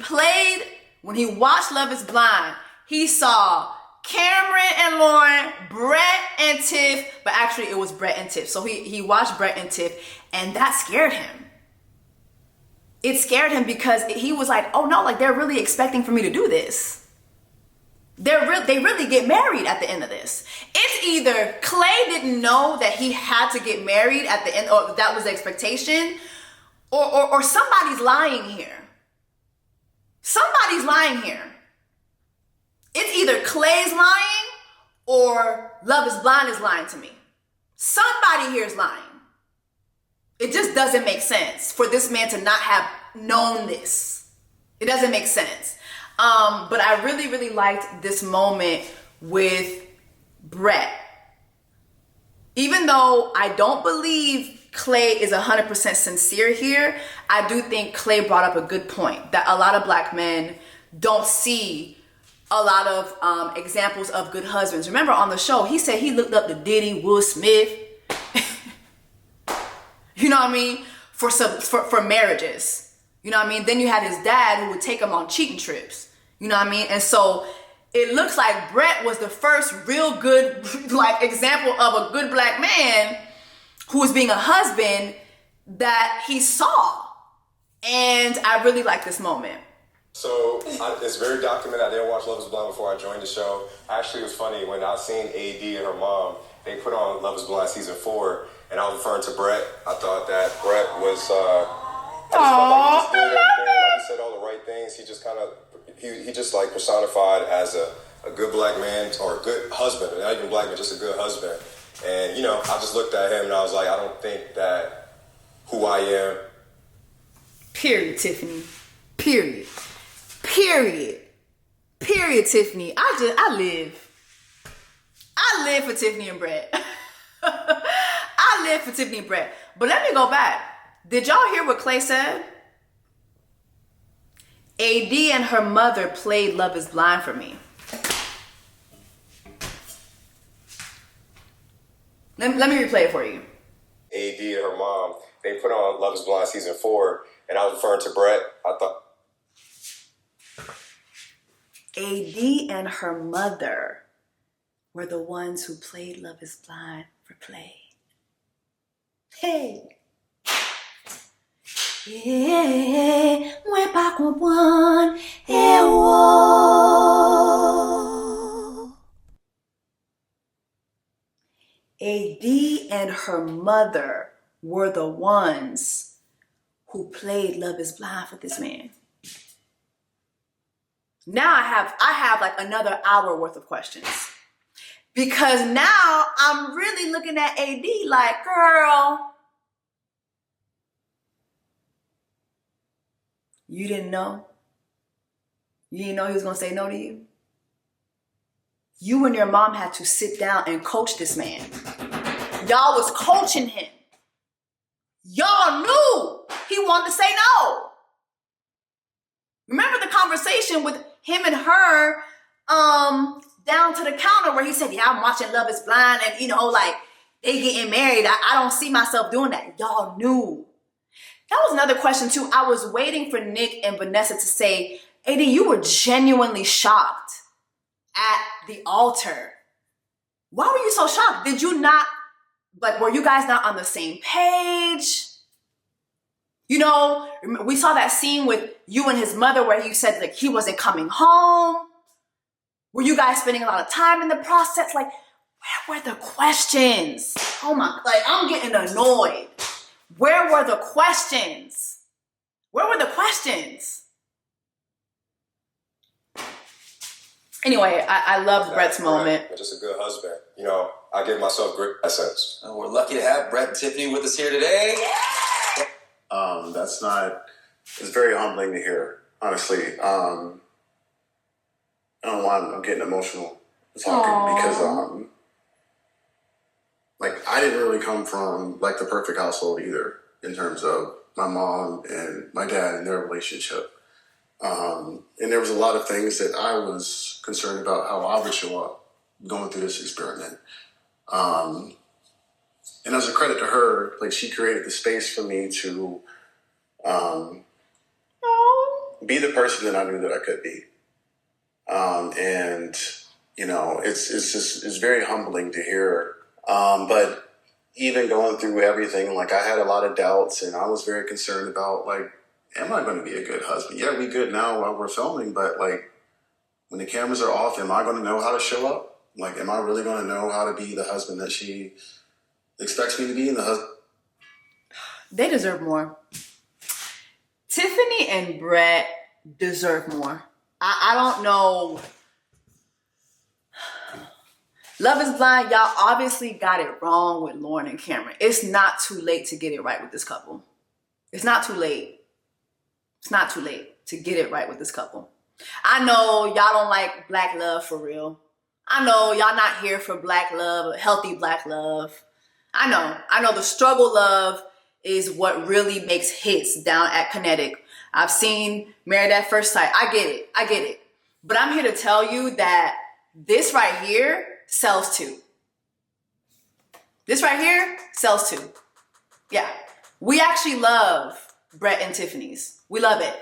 watched Love is Blind, he saw Cameron and Lauren, Brett and Tiff, but actually it was Brett and Tiff. So he watched Brett and Tiff, and that scared him. It scared him because he was like, oh no, like they're really expecting for me to do this. They really get married at the end of this. It's either Clay didn't know that he had to get married at the end, or that was the expectation, or somebody's lying here. Somebody's lying here. It's either Clay's lying or Love is Blind is lying to me. Somebody here is lying. It just doesn't make sense for this man to not have known this. It doesn't make sense. But I really, really liked this moment with Brett. Even though I don't believe Clay is 100% sincere here, I do think Clay brought up a good point that a lot of black men don't see a lot of examples of good husbands. Remember on the show, he said he looked up to Diddy, Will Smith, you know what I mean, for marriages. You know what I mean? Then you had his dad who would take him on cheating trips. You know what I mean? And so it looks like Brett was the first real good like example of a good black man who was being a husband that he saw. And I really like this moment. So it's very documented. I didn't watch Love is Blind before I joined the show. Actually, it was funny when I seen AD and her mom, they put on Love is Blind season 4, and I was referring to Brett. I thought that Brett was, I just felt like he just did everything. Like he said all the right things. He just kind of, he just like personified as a good black man, or a good husband, not even black man, just a good husband. And, you know, I just looked at him and I was like, I don't think that who I am. Period, Tiffany. Period. Tiffany. I live for Tiffany and Brett. I live for Tiffany and Brett. But let me go back. Did y'all hear what Clay said? AD and her mother played Love is Blind for me. Let me replay it for you. AD and her mom, they put on Love is Blind season 4, and I was referring to Brett. I thought AD and her mother were the ones who played Love is Blind for Play. Hey. Yeah, we're back with one. Hey, whoa. AD and her mother were the ones who played Love is Blind for this man. Now I have like another hour worth of questions. Because now I'm really looking at AD like, girl, you didn't know? You didn't know he was going to say no to you? You and your mom had to sit down and coach this man. Y'all was coaching him. Y'all knew he wanted to say no. Remember the conversation with him and her down to the counter where he said, yeah, I'm watching Love is Blind, and, you know, like, they getting married. I don't see myself doing that. Y'all knew. That was another question, too. I was waiting for Nick and Vanessa to say, AD, you were genuinely shocked at the altar. Why were you so shocked? Did you not, like, were you guys not on the same page? You know, we saw that scene with you and his mother where you said, like, he wasn't coming home. Were you guys spending a lot of time in the process? Like, where were the questions? Oh my, like, I'm getting annoyed. Where were the questions? Where were the questions? Anyway, I loved Brett's moment. Just a good husband. You know, I give myself great essence. Oh, we're lucky to have Brett and Tiffany with us here today. Yeah. It's very humbling to hear, honestly. I don't know why I'm getting emotional talking because, like, I didn't really come from, like, the perfect household either in terms of my mom and my dad and their relationship. And there was a lot of things that I was concerned about how I would show up going through this experiment. And as a credit to her, like she created the space for me to be the person that I knew that I could be. And you know, it's very humbling to hear. But even going through everything, like I had a lot of doubts, and I was very concerned about like, am I going to be a good husband? Yeah, we good now while we're filming, but like when the cameras are off, am I going to know how to show up? Like, am I really going to know how to be the husband that she expects me to be? And the husband. They deserve more. Tiffany and Brett deserve more. I don't know. Love is Blind, y'all obviously got it wrong with Lauren and Cameron. It's not too late to get it right with this couple. It's not too late. It's not too late to get it right with this couple. I know y'all don't like black love for real. I know y'all not here for black love, healthy black love. I know the struggle love is what really makes hits down at Kinetic. I've seen Married at First Sight. I get it. But I'm here to tell you that this right here sells too. This right here sells too. Yeah. We actually love Brett and Tiffany's. We love it.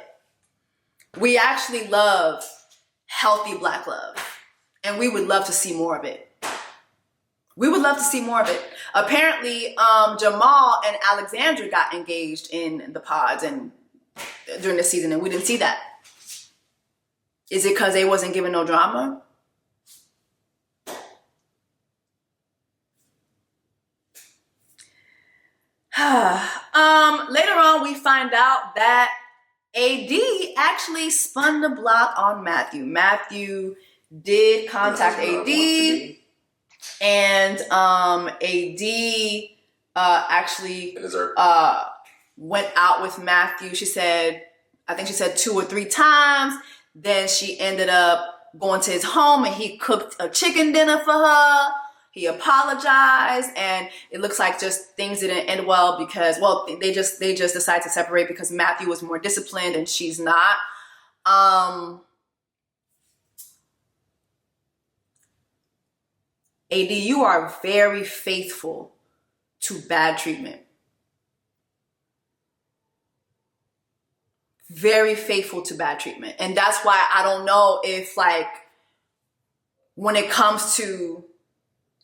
We actually love healthy black love. And we would love to see more of it. We would love to see more of it. Apparently, Jamal and Alexandra got engaged in the pods and during the season, and we didn't see that. Is it because they wasn't giving no drama? Later on, we find out that AD actually spun the block on Matthew. Matthew did contact AD, and AD actually went out with Matthew. I think she said 2 or 3 times. Then she ended up going to his home, and he cooked a chicken dinner for her. He apologized, and it looks like just things didn't end well because, well, they just decided to separate because Matthew was more disciplined and she's not. AD, you are very faithful to bad treatment. Very faithful to bad treatment. And that's why I don't know if, like, when it comes to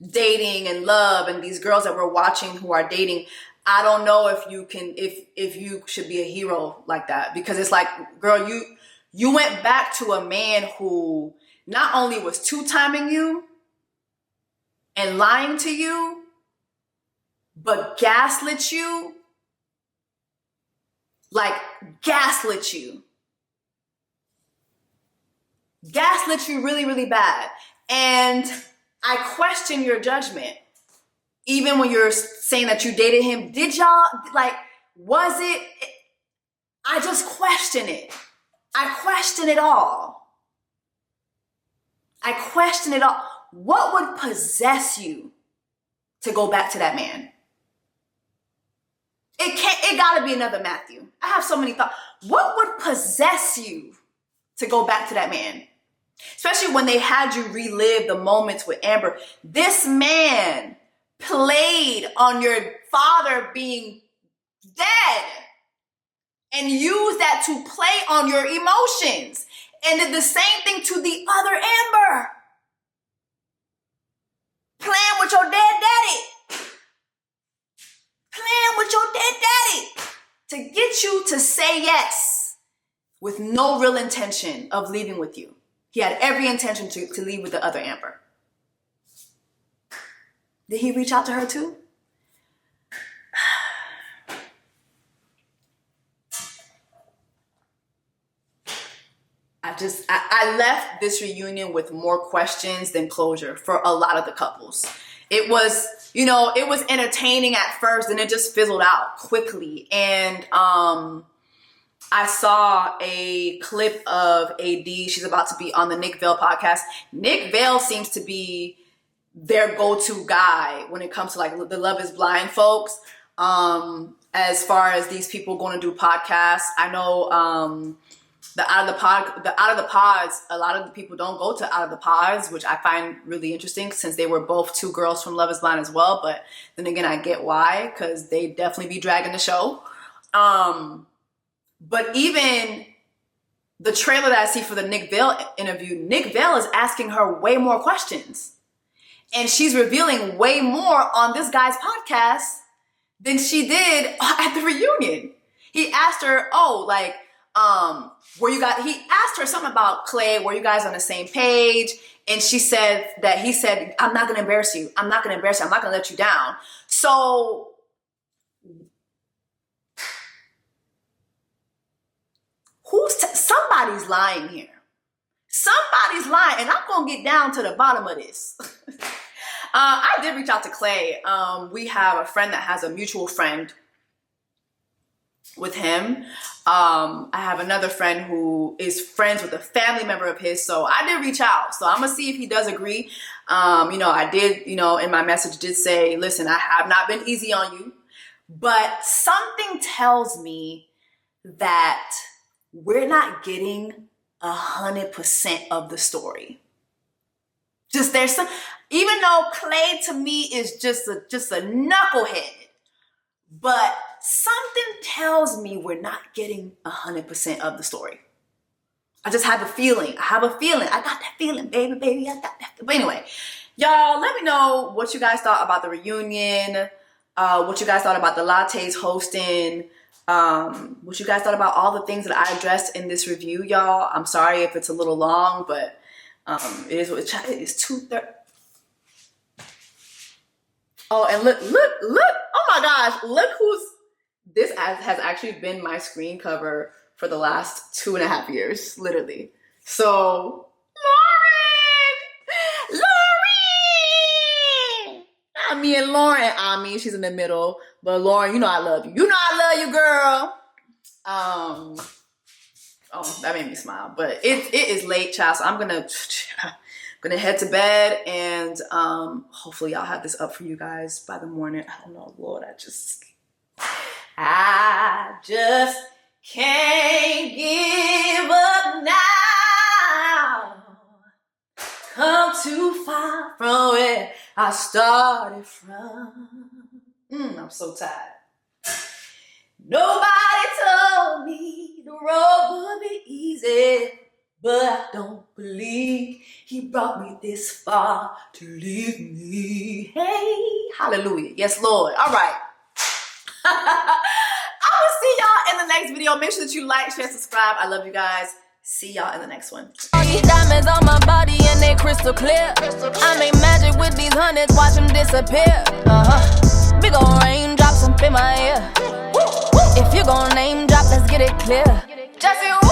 dating and love and these girls that we're watching who are dating, I don't know if you can, if you should be a hero like that, because it's like, girl, you went back to a man who not only was 2-timing you and lying to you, but gaslit you. Like, gaslit you. Gaslit you really, really bad. And I question your judgment. Even when you're saying that you dated him, did y'all, like, was it? I just question it. I question it all. I question it all. What would possess you to go back to that man? It gotta be another Matthew. I have so many thoughts. What would possess you to go back to that man? Especially when they had you relive the moments with Amber. This man played on your father being dead and used that to play on your emotions, and did the same thing to the other Amber. Playing with your dead daddy. Playing with your dead daddy to get you to say yes with no real intention of leaving with you. He had every intention to leave with the other Amber. Did he reach out to her too? I left this reunion with more questions than closure for a lot of the couples. It was, it was entertaining at first, and it just fizzled out quickly. And I saw a clip of AD. She's about to be on the Nick Vale podcast. Nick Vale seems to be their go-to guy when it comes to, like, the Love is Blind folks. As far as these people going to do podcasts, I know the out of the pods, a lot of the people don't go to out of the pods, which I find really interesting since they were both two girls from Love is Blind as well. But then again, I get why, because they definitely be dragging the show. But even the trailer that I see for the Nick Vale interview, Nick Vale is asking her way more questions. And she's revealing way more on this guy's podcast than she did at the reunion. He asked her, he asked her something about Clay, were you guys on the same page? And she said that he said, I'm not going to embarrass you. I'm not going to embarrass you. I'm not going to let you down. So somebody's lying here. Somebody's lying, and I'm going to get down to the bottom of this. I did reach out to Clay. We have a friend that has a mutual friend with him. I have another friend who is friends with a family member of his. So I did reach out. So I'm going to see if he does agree. I did, in my message did say, listen, I have not been easy on you, but something tells me that we're not getting 100% of the story. Just there's some, even though Clay to me is just a knucklehead, but something tells me we're not getting 100% of the story. I just have a feeling. I got that feeling, baby. I got that. But anyway, y'all, let me know what you guys thought about the reunion, what you guys thought about the Lattes hosting, what you guys thought about all the things that I addressed in this review, y'all. I'm sorry if it's a little long, but it is 2:30. Oh, and look. Oh my gosh, look this has actually been my screen cover for the last 2.5 years, literally. So, Lauren! Me and Lauren, Ami, she's in the middle. But Lauren, I love you. I love you, girl. Oh, that made me smile. But it is late, child, so I'm gonna head to bed, and hopefully I'll have this up for you guys by the morning. I don't know, Lord, I just can't give up now. Come too far from where I started from. I'm so tired. Nobody told me the road would be easy, but I don't believe he brought me this far to leave me. Hey, hallelujah. Yes, Lord. All right. I will see y'all in the next video. Make sure that you like, share, subscribe. I love you guys. See y'all in the next one. All these diamonds on my body and they crystal clear. I make magic with these hundreds, watch them disappear. Big ol' raindrops up in my ear. If you gon' name drop, let's get it clear. Jessie.